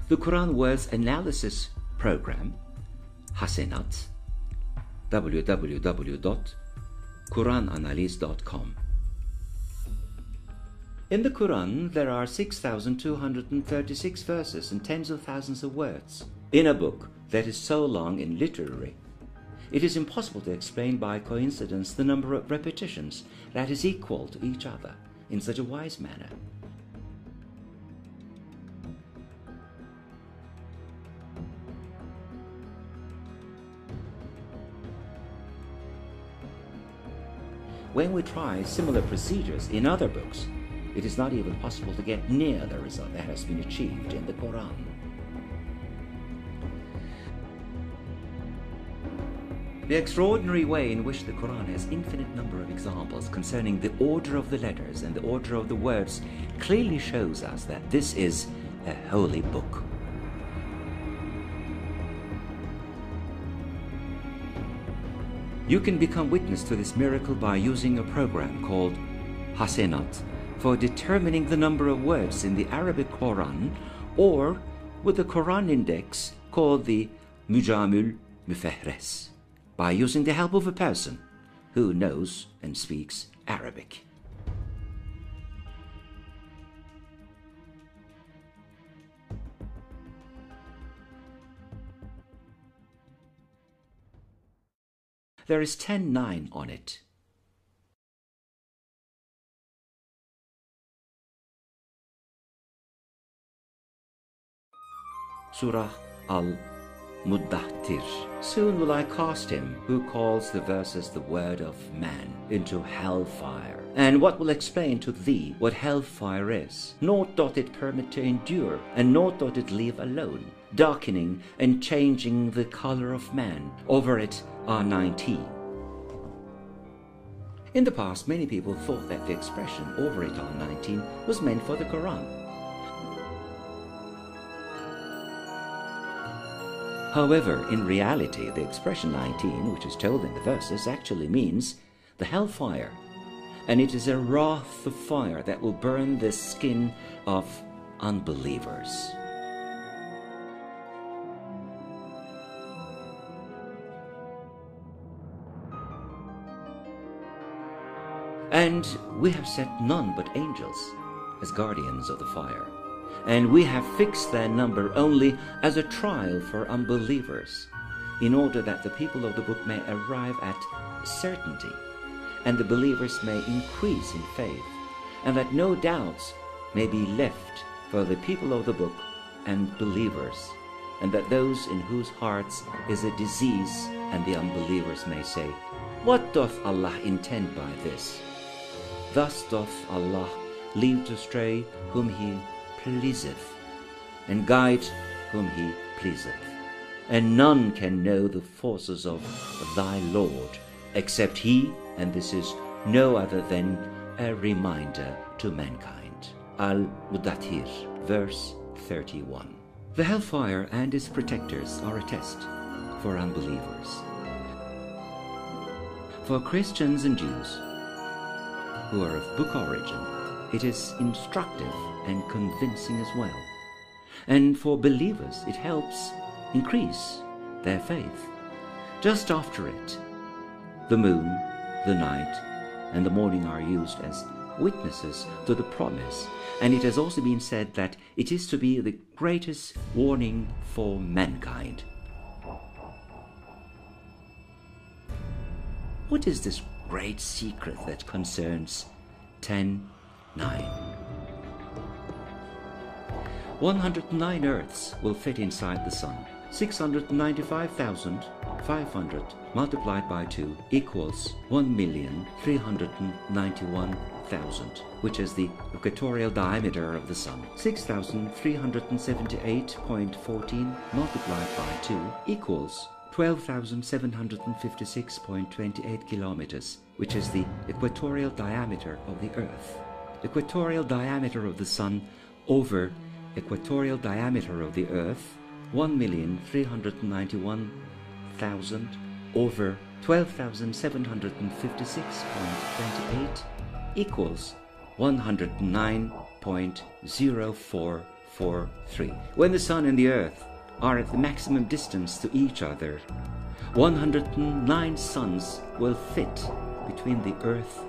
the Quran words analysis program, Hasenat, www.qurananalyse.com. In the Quran, there are 6,236 verses and tens of thousands of words. In a book that is so long and literary, it is impossible to explain by coincidence the number of repetitions that is equal to each other in such a wise manner. when we try similar procedures in other books, it is not even possible to get near the result that has been achieved in the Quran. The extraordinary way in which the Quran has infinite number of examples concerning the order of the letters and the order of the words clearly shows us that this is a holy book. You can become witness to this miracle by using a program called Hasenat for determining the number of words in the Arabic Quran, or with the Quran index called the Mujamul Mufahres, by using the help of a person who knows and speaks Arabic. There is 10:9 on it. Surah Al-Muddathir. Soon will I cast him who calls the verses the word of man into hellfire. And what will explain to thee what hellfire is? Naught doth it permit to endure, and naught doth it leave alone, darkening and changing the color of man. Over it are 19. In the past, many people thought that the expression over it are 19 was meant for the Quran. However, in reality, the expression 19, which is told in the verses, actually means the hellfire. And it is a wrath of fire that will burn the skin of unbelievers. And we have set none but angels as guardians of the fire. And we have fixed their number only as a trial for unbelievers, in order that the people of the book may arrive at certainty, and the believers may increase in faith, and that no doubts may be left for the people of the book and believers, and that those in whose hearts is a disease and the unbelievers may say, "What doth Allah intend by this?" Thus doth Allah lead astray whom He pleaseth, and guide whom He pleaseth. And none can know the forces of thy Lord except He, and this is no other than a reminder to mankind. Al-Muddathir, verse 31. The hellfire and its protectors are a test for unbelievers. For Christians and Jews who are of book origin, it is instructive and convincing as well. And for believers, it helps increase their faith. Just after it, the moon, the night, and the morning are used as witnesses to the promise, and it has also been said that it is to be the greatest warning for mankind. What is this great secret that concerns 10:9? 109 Earths will fit inside the Sun. 695,500 multiplied by 2 equals 1,391,000, which is the equatorial diameter of the Sun. 6,378.14 multiplied by 2 equals 12,756.28 kilometers, which is the equatorial diameter of the Earth. Equatorial diameter of the Sun over equatorial diameter of the Earth, 1,391,000 over 12,756.28 equals 109.0443. When the Sun and the Earth are at the maximum distance to each other, 109 suns will fit between the Earth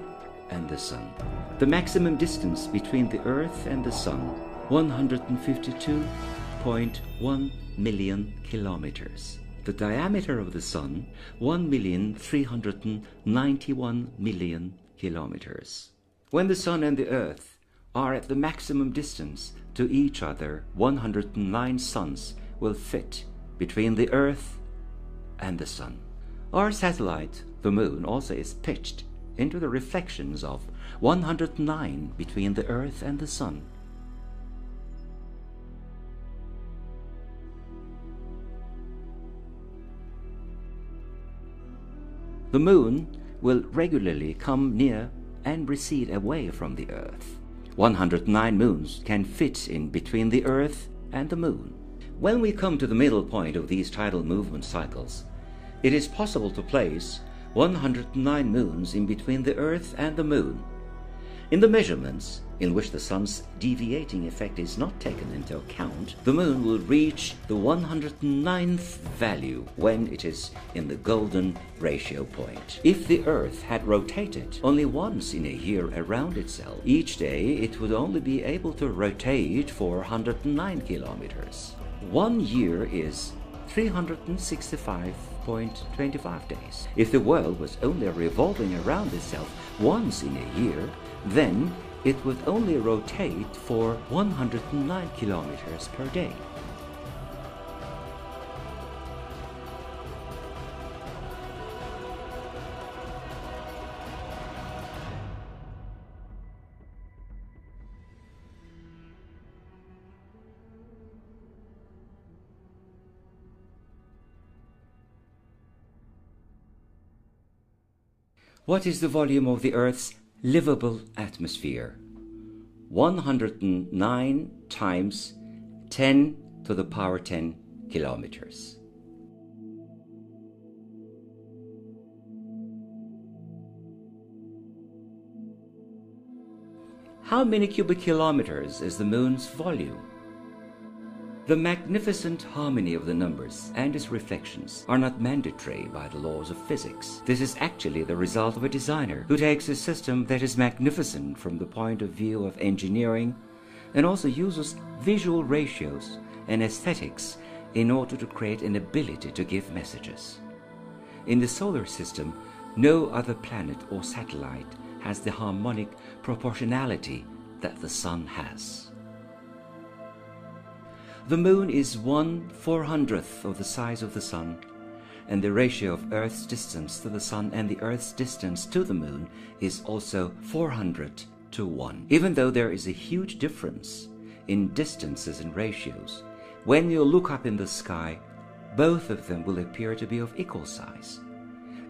and the Sun. The maximum distance between the Earth and the Sun, 152.1 million kilometers. The diameter of the Sun, 1,391 million kilometers. When the Sun and the Earth are at the maximum distance to each other, 109 suns will fit between the Earth and the Sun. Our satellite, the Moon, also is pitched into the reflections of 109 between the earth and the sun. The moon will regularly come near and recede away from the earth. 109 moons can fit in between the earth and the moon. When we come to the middle point of these tidal movement cycles, it is possible to place 109 moons in between the earth and the moon. In the measurements, in which the sun's deviating effect is not taken into account, the moon will reach the 109th value when it is in the golden ratio point. If the earth had rotated only once in a year around itself, each day it would only be able to rotate for 109 kilometers. 1 year is 365.25 days. If the world was only revolving around itself once in a year, then it would only rotate for 109 kilometers per day. What is the volume of the Earth's livable atmosphere? 109 times 10 to the power 10 kilometers. How many cubic kilometers is the moon's volume? The magnificent harmony of the numbers and its reflections are not mandatory by the laws of physics. This is actually the result of a designer who takes a system that is magnificent from the point of view of engineering and also uses visual ratios and aesthetics in order to create an ability to give messages. In the solar system, no other planet or satellite has the harmonic proportionality that the sun has. The moon is 1/400th of the size of the sun, and the ratio of Earth's distance to the sun and the Earth's distance to the moon is also 400 to 1. Even though there is a huge difference in distances and ratios, when you look up in the sky, both of them will appear to be of equal size.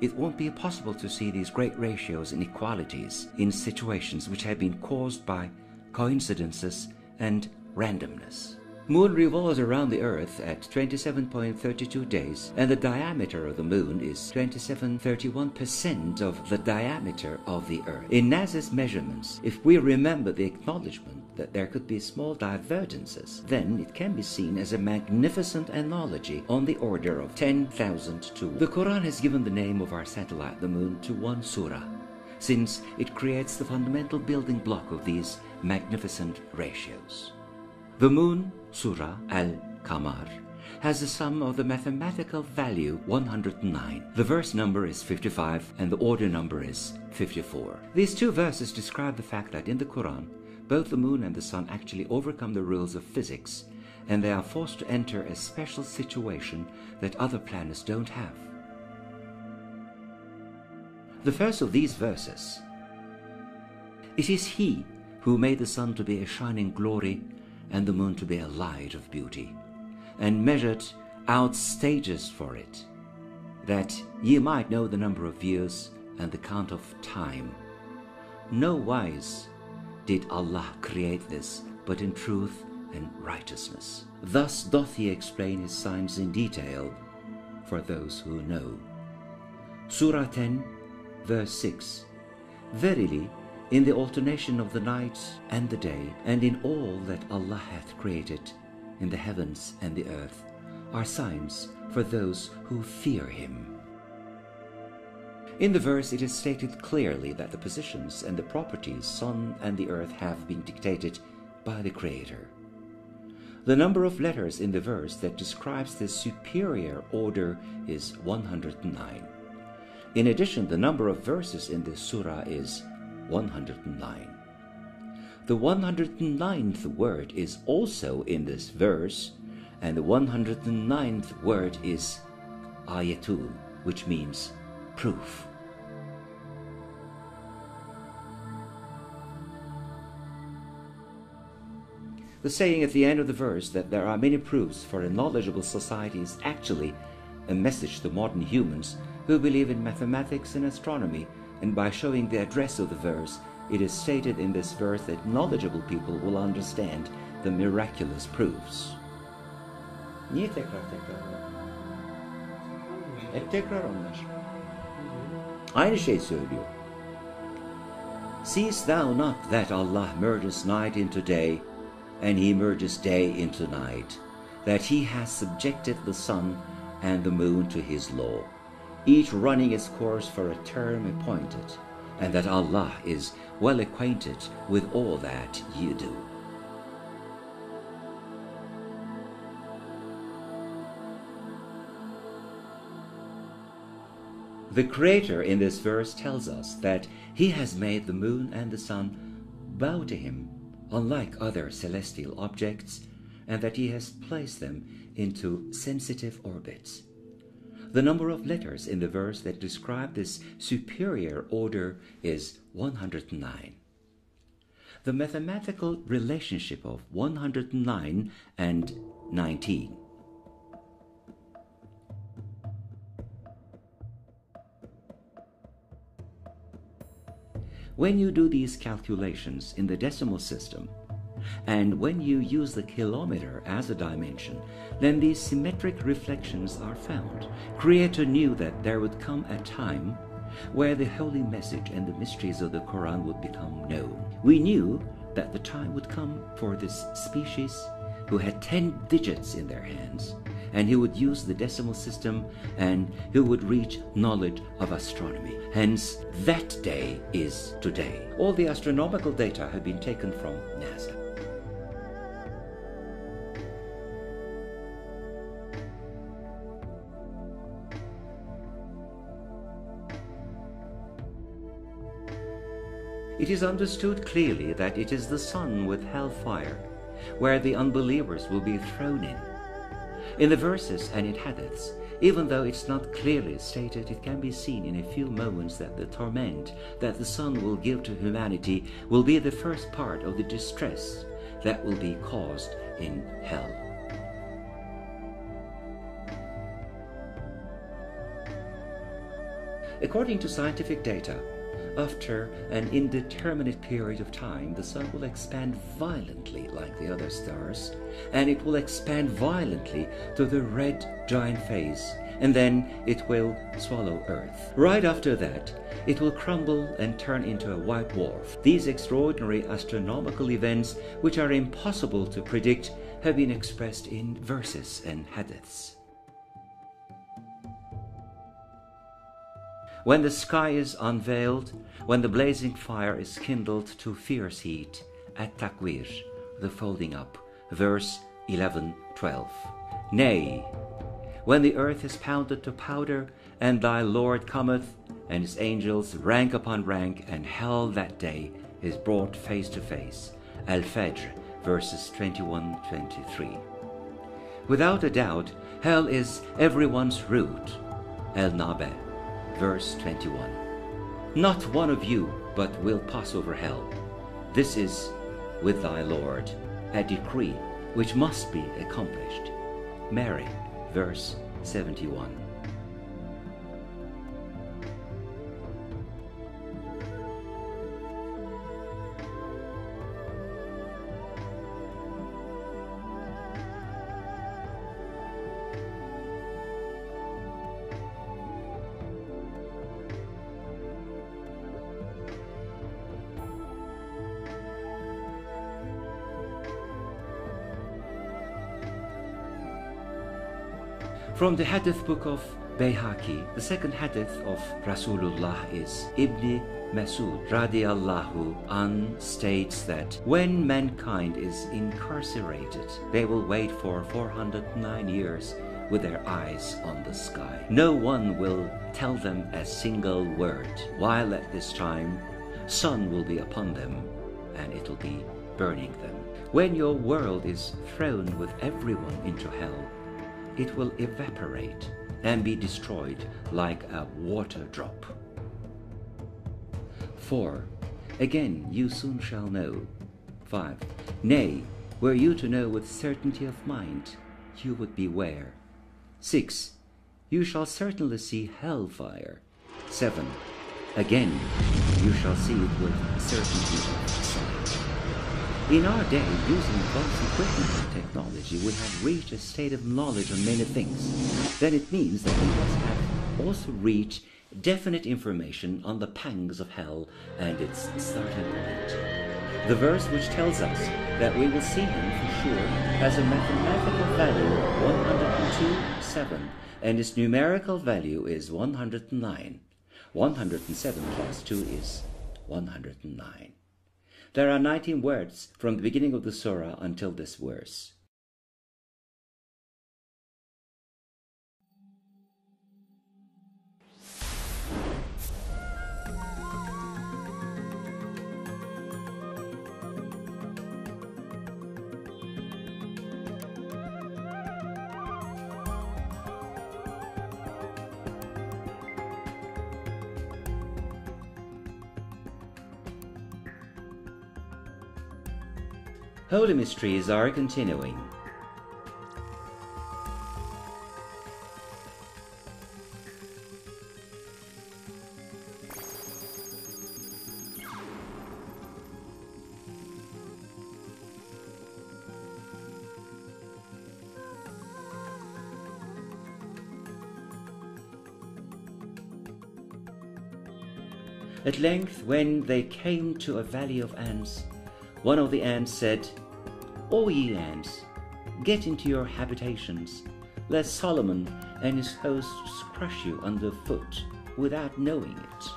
It won't be possible to see these great ratios and equalities in situations which have been caused by coincidences and randomness. Moon revolves around the Earth at 27.32 days, and the diameter of the Moon is 27.31% of the diameter of the Earth. In NASA's measurements, if we remember the acknowledgement that there could be small divergences, then it can be seen as a magnificent analogy on the order of 10,000 to 1. The Quran has given the name of our satellite, the Moon, to one surah, since it creates the fundamental building block of these magnificent ratios. The Moon, Surah Al-Qamar, has the sum of the mathematical value 109. The verse number is 55 and the order number is 54. These two verses describe the fact that in the Quran, both the moon and the sun actually overcome the rules of physics, and they are forced to enter a special situation that other planets don't have. The first of these verses: "It is He who made the sun to be a shining glory and the moon to be a light of beauty, and measured out stages for it, that ye might know the number of years and the count of time. No wise did Allah create this, but in truth and righteousness. Thus doth He explain His signs in detail for those who know." Surah 10, verse 6. "Verily, in the alternation of the night and the day, and in all that Allah hath created in the heavens and the earth, are signs for those who fear Him." In the verse it is stated clearly that the positions and the properties sun and the earth have been dictated by the Creator. The number of letters in the verse that describes this superior order is 109. In addition, the number of verses in this surah is 109. The 109th word is also in this verse, and the 109th word is ayatul, which means proof. The saying at the end of the verse that there are many proofs for a knowledgeable society is actually a message to modern humans who believe in mathematics and astronomy, and by showing the address of the verse, it is stated in this verse that knowledgeable people will understand the miraculous proofs. Niye tekrar? Hep tekrar onlar. Aynı şey söylüyor. Seest thou not that Allah merges night into day, and he merges day into night, that he has subjected the sun and the moon to his law, each running its course for a term appointed, and that Allah is well acquainted with all that you do. The Creator in this verse tells us that he has made the moon and the sun bow to him, unlike other celestial objects, and that he has placed them into sensitive orbits. The number of letters in the verse that describe this superior order is 109. The mathematical relationship of 109 and 19. When you do these calculations in the decimal system, and when you use the kilometer as a dimension, then these symmetric reflections are found. Creator knew that there would come a time where the holy message and the mysteries of the Quran would become known. We knew that the time would come for this species who had 10 digits in their hands, and who would use the decimal system, and who would reach knowledge of astronomy. Hence, that day is today. All the astronomical data have been taken from NASA. It is understood clearly that it is the sun with hellfire, where the unbelievers will be thrown in. In the verses and in hadiths, even though it's not clearly stated, it can be seen in a few moments that the torment that the sun will give to humanity will be the first part of the distress that will be caused in hell. According to scientific data, after an indeterminate period of time, the sun will expand violently like the other stars, and it will expand violently to the red giant phase, and then it will swallow Earth. Right after that, it will crumble and turn into a white dwarf. These extraordinary astronomical events, which are impossible to predict, have been expressed in verses and hadiths. When the sky is unveiled, when the blazing fire is kindled to fierce heat, at-takwir, the folding up, verse 11-12. Nay, when the earth is pounded to powder, and thy Lord cometh, and his angels rank upon rank, and hell that day is brought face to face. Al-Fajr, verses 21-23. Without a doubt, hell is everyone's root. Al-Nabe, verse 21. Not one of you but will pass over hell. This is with thy Lord, a decree which must be accomplished. Mary, verse 71. From the hadith book of Bayhaqi, the second hadith of Rasulullah is Ibn Masud radiallahu an states that when mankind is incarcerated, they will wait for 409 years with their eyes on the sky. No one will tell them a single word, while at this time sun will be upon them and it will be burning them. When your world is thrown with everyone into hell, it will evaporate and be destroyed like a water drop. 4. Again you soon shall know. 5. Nay, were you to know with certainty of mind, you would beware. 6. You shall certainly see hellfire. 7. Again, you shall see it with certainty of sight. In our day, using advanced equipment and technology, we have reached a state of knowledge on many things. Then it means that we must have also reached definite information on the pangs of hell and its starting point. The verse which tells us that we will see him for sure has a mathematical value of 102.7, and its numerical value is 109. 107 plus 2 is 109. There are 19 words from the beginning of the surah until this verse. Holy mysteries are continuing. At length, when they came to a valley of ants, one of the ants said, "O ye ants, get into your habitations, lest Solomon and his hosts crush you underfoot without knowing it."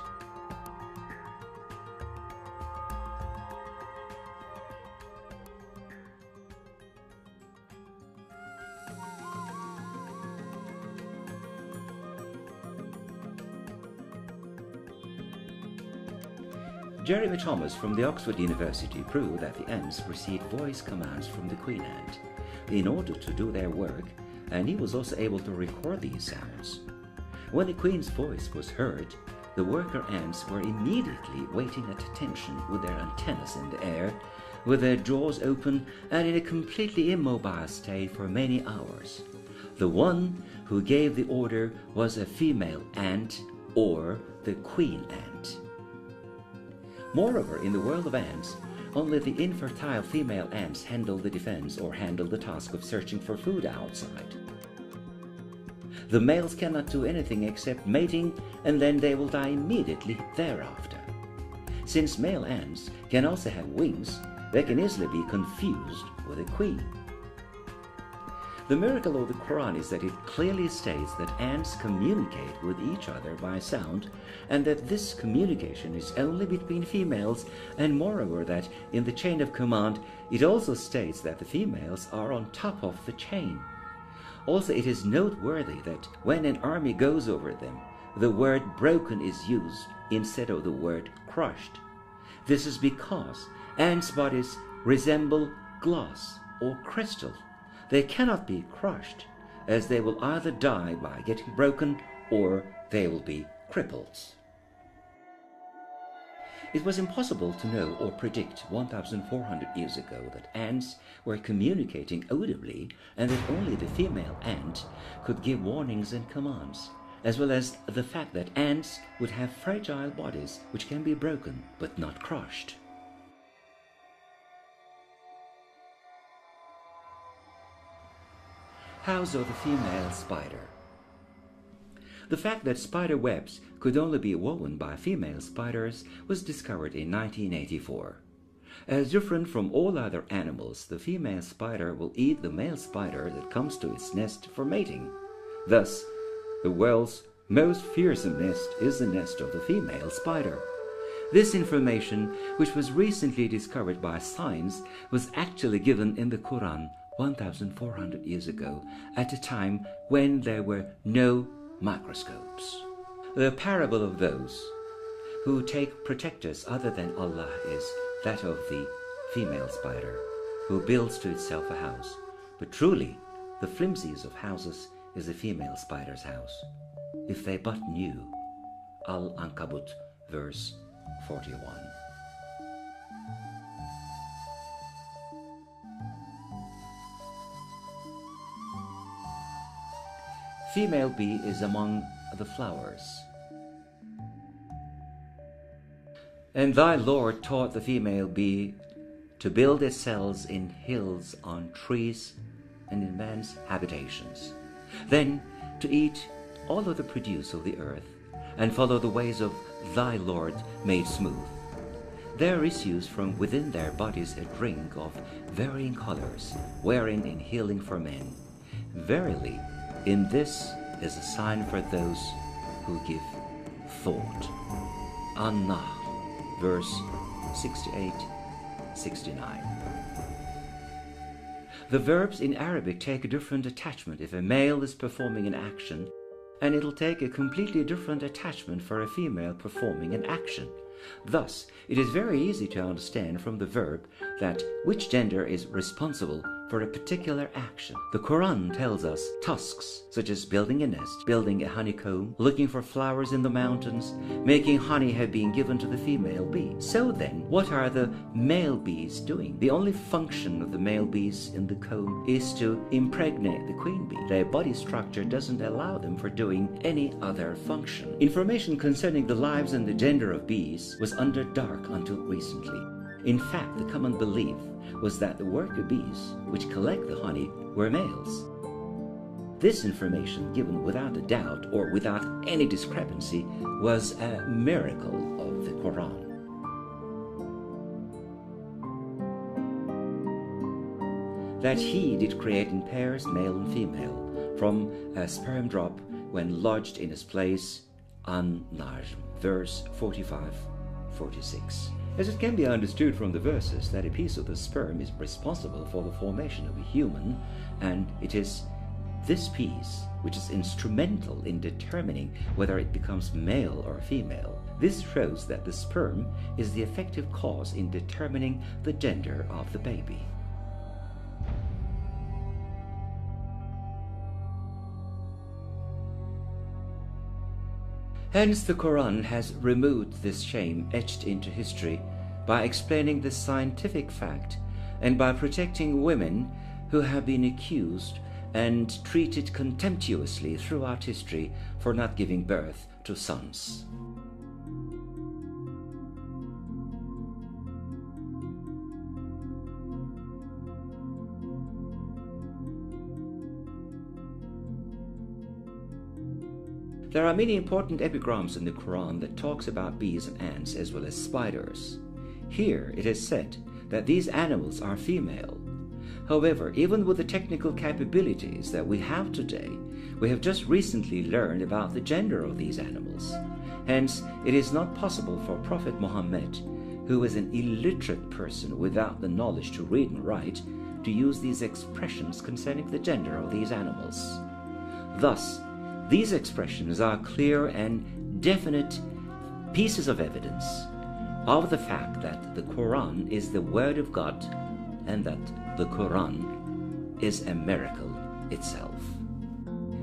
Jeremy Thomas from the Oxford University proved that the ants received voice commands from the queen ant in order to do their work, and he was also able to record these sounds. When the queen's voice was heard, the worker ants were immediately waiting at attention with their antennas in the air, with their jaws open and in a completely immobile state for many hours. The one who gave the order was a female ant, or the queen ant. Moreover, in the world of ants, only the infertile female ants handle the defense or handle the task of searching for food outside. The males cannot do anything except mating, and then they will die immediately thereafter. Since male ants can also have wings, they can easily be confused with a queen. The miracle of the Quran is that it clearly states that ants communicate with each other by sound, and that this communication is only between females, and moreover that in the chain of command it also states that the females are on top of the chain. Also, it is noteworthy that when an army goes over them, the word broken is used instead of the word crushed. This is because ants' bodies resemble glass or crystal. They cannot be crushed, as they will either die by getting broken or they will be crippled. It was impossible to know or predict 1,400 years ago that ants were communicating audibly, and that only the female ant could give warnings and commands, as well as the fact that ants would have fragile bodies which can be broken but not crushed. House of the female spider. The fact that spider webs could only be woven by female spiders was discovered in 1984. As different from all other animals, the female spider will eat the male spider that comes to its nest for mating. Thus, the world's most fearsome nest is the nest of the female spider. This information, which was recently discovered by science, was actually given in the Quran 1,400 years ago, at a time when there were no microscopes. The parable of those who take protectors other than Allah is that of the female spider, who builds to itself a house. But truly, the flimsiest of houses is the female spider's house. If they but knew. Al-Ankabut, verse 41. female bee is among the flowers. And thy Lord taught the female bee to build its cells in hills, on trees, and in man's habitations, then to eat all of the produce of the earth, and follow the ways of thy Lord made smooth. There issues from within their bodies a drink of varying colors, wherein in healing for men. Verily, in this is a sign for those who give thought. An-Nahl, verse 68, 69. The verbs in Arabic take a different attachment if a male is performing an action, and it'll take a completely different attachment for a female performing an action. Thus, it is very easy to understand from the verb that which gender is responsible for a particular action. The Quran tells us tasks such as building a nest, building a honeycomb, looking for flowers in the mountains, making honey have been given to the female bee. So then, what are the male bees doing? The only function of the male bees in the comb is to impregnate the queen bee. Their body structure doesn't allow them for doing any other function. Information concerning the lives and the gender of bees was under dark until recently. In fact, the common belief was that the worker bees, which collect the honey, were males. This information, given without a doubt or without any discrepancy, was a miracle of the Quran. That he did create in pairs, male and female, from a sperm drop when lodged in its place, An-Najm, verse 45-46. As it can be understood from the verses that a piece of the sperm is responsible for the formation of a human, and it is this piece which is instrumental in determining whether it becomes male or female. This shows that the sperm is the effective cause in determining the gender of the baby. Hence the Quran has removed this shame etched into history by explaining this scientific fact and by protecting women who have been accused and treated contemptuously throughout history for not giving birth to sons. There are many important epigrams in the Quran that talks about bees and ants as well as spiders. Here it is said that these animals are female. However, even with the technical capabilities that we have today, we have just recently learned about the gender of these animals. Hence, it is not possible for Prophet Muhammad, who is an illiterate person without the knowledge to read and write, to use these expressions concerning the gender of these animals. Thus, these expressions are clear and definite pieces of evidence of the fact that the Quran is the Word of God and that the Quran is a miracle itself.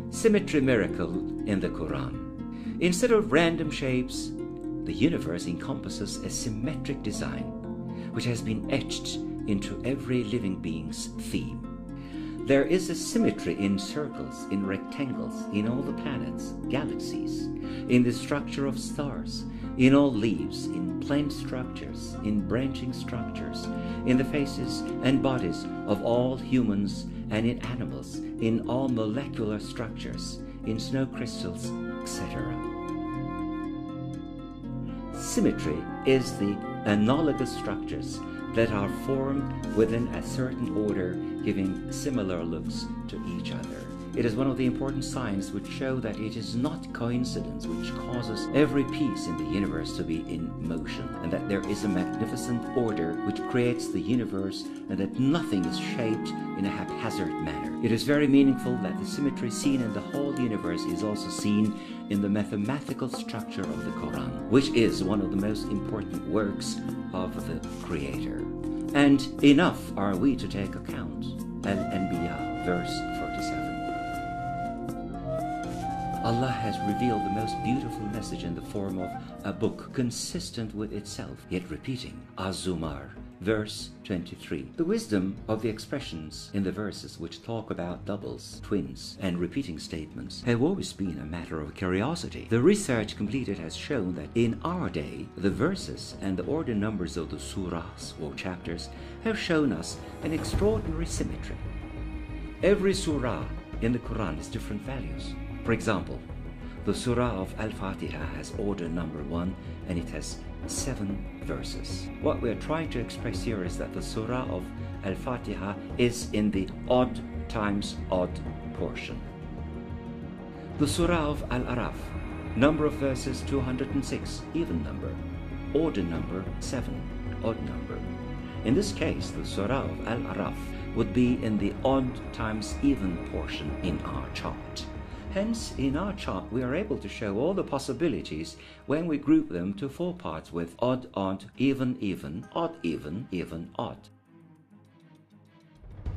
Symmetry miracle in the Quran. Instead of random shapes, the universe encompasses a symmetric design which has been etched into every living being's theme. There is a symmetry in circles, in rectangles, in all the planets, galaxies, in the structure of stars, in all leaves, in plant structures, in branching structures, in the faces and bodies of all humans and in animals, in all molecular structures, in snow crystals, etc. Symmetry is the analogous structures that are formed within a certain order, giving similar looks to each other. It is one of the important signs which show that it is not coincidence which causes every piece in the universe to be in motion, and that there is a magnificent order which creates the universe, and that nothing is shaped in a haphazard manner. It is very meaningful that the symmetry seen in the whole universe is also seen in the mathematical structure of the Quran, which is one of the most important works of the Creator. And enough are we to take account. Al-Anbiya, verse 47. Allah has revealed the most beautiful message in the form of a book consistent with itself, yet repeating. Az-Zumar, verse 23. The wisdom of the expressions in the verses which talk about doubles, twins, and repeating statements have always been a matter of curiosity. The research completed has shown that in our day, the verses and the order numbers of the surahs or chapters have shown us an extraordinary symmetry. Every surah in the Quran has different values. For example, the Surah of Al-Fatiha has order number 1 and it has 7 verses. What we are trying to express here is that the Surah of Al-Fatiha is in the odd times odd portion. The Surah of Al-Araf, number of verses 206, even number. Order number 7, odd number. In this case, the Surah of Al-Araf would be in the odd times even portion in our chart. Hence, in our chart, we are able to show all the possibilities when we group them to 4 parts with odd, odd, even, even, odd, even, even, odd.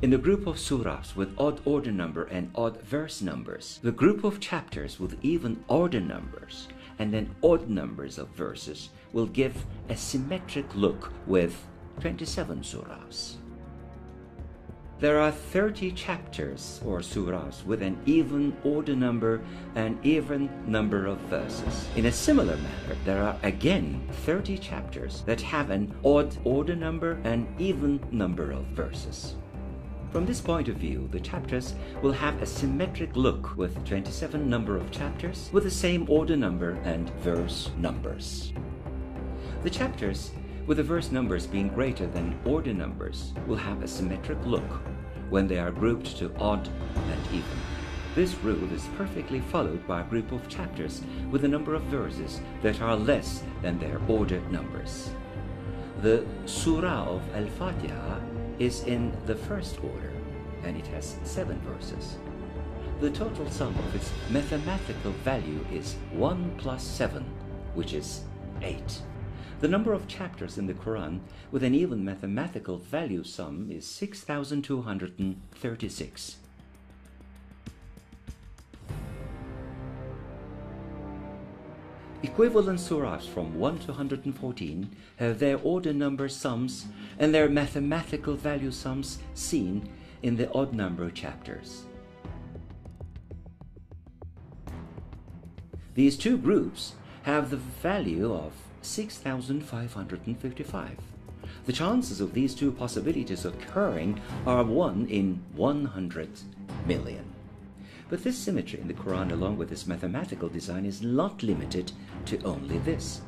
In the group of surahs with odd order number and odd verse numbers, the group of chapters with even order numbers and then odd numbers of verses will give a symmetric look with 27 surahs. There are 30 chapters or surahs with an even order number and even number of verses. In a similar manner, there are again 30 chapters that have an odd order number and even number of verses. From this point of view, the chapters will have a symmetric look with 27 number of chapters with the same order number and verse numbers. The chapters with the verse numbers being greater than order numbers will have a symmetric look when they are grouped to odd and even. This rule is perfectly followed by a group of chapters with a number of verses that are less than their order numbers. The Surah of Al-Fatiha is in the first order and it has 7 verses. The total sum of its mathematical value is 1 plus 7, which is 8. The number of chapters in the Quran with an even mathematical value sum is 6,236. Equivalent surahs from 1 to 114 have their order number sums and their mathematical value sums seen in the odd number chapters. These two groups have the value of 6,555. The chances of these two possibilities occurring are 1 in 100 million. But this symmetry in the Quran, along with its mathematical design, is not limited to only this.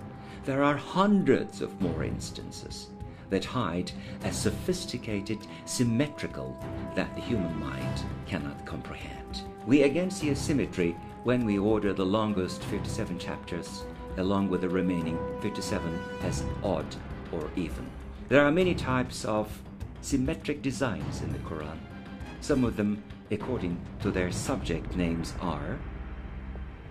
There are hundreds of more instances that hide a sophisticated symmetrical that the human mind cannot comprehend. We again see a symmetry when we order the longest 57 chapters along with the remaining 57 as odd or even. There are many types of symmetric designs in the Quran. Some of them, according to their subject names, are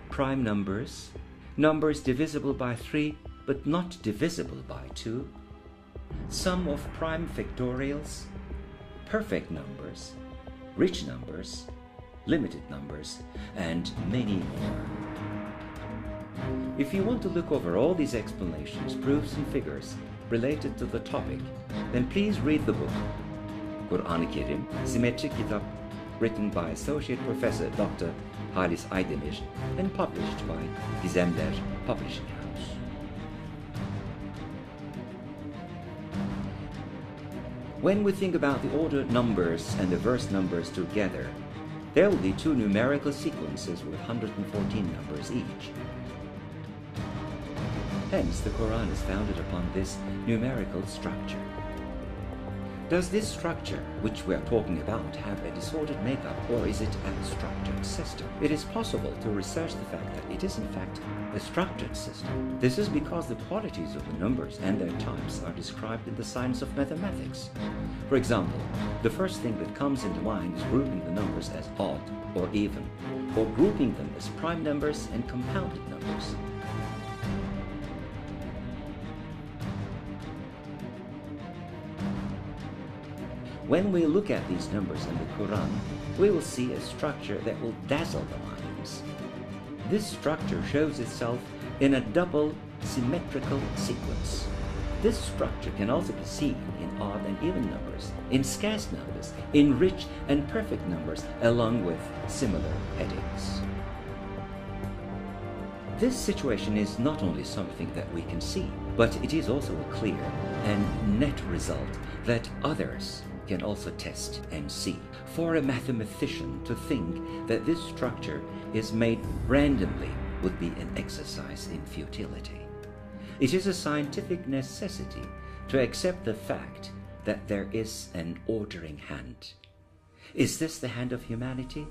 prime numbers, numbers divisible by 3 but not divisible by 2, sum of prime factorials, perfect numbers, rich numbers, limited numbers, and many more. If you want to look over all these explanations, proofs and figures related to the topic, then please read the book Kur'an-ı Kerim, Symmetric Kitap, written by Associate Professor Dr. Halis Aydemir and published by Gizemler Publishing House. When we think about the order numbers and the verse numbers together, there will be 2 numerical sequences with 114 numbers each. Hence, the Quran is founded upon this numerical structure. Does this structure, which we are talking about, have a disordered makeup, or is it a structured system? It is possible to research the fact that it is in fact a structured system. This is because the qualities of the numbers and their types are described in the science of mathematics. For example, the first thing that comes into mind is grouping the numbers as odd or even, or grouping them as prime numbers and compounded numbers. When we look at these numbers in the Quran, we will see a structure that will dazzle the minds. This structure shows itself in a double symmetrical sequence. This structure can also be seen in odd and even numbers, in scarce numbers, in rich and perfect numbers, along with similar headings. This situation is not only something that we can see, but it is also a clear and net result that others can also test and see. For a mathematician to think that this structure is made randomly would be an exercise in futility. It is a scientific necessity to accept the fact that there is an ordering hand. Is this the hand of humanity,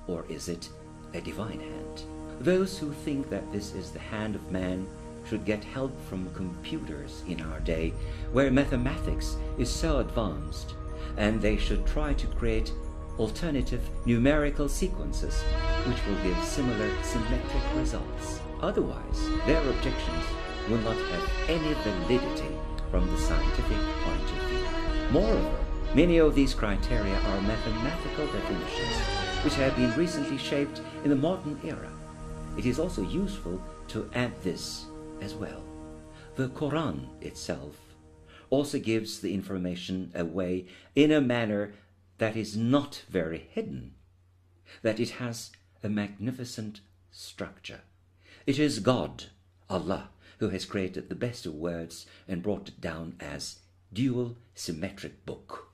or is it a divine hand? Those who think that this is the hand of man should get help from computers in our day, where mathematics is so advanced, and they should try to create alternative numerical sequences which will give similar symmetric results. Otherwise, their objections will not have any validity from the scientific point of view. Moreover, many of these criteria are mathematical definitions which have been recently shaped in the modern era. It is also useful to add this as well. The Quran itself also gives the information away in a manner that is not very hidden, that it has a magnificent structure. It is God, Allah, who has created the best of words and brought it down as dual symmetric book.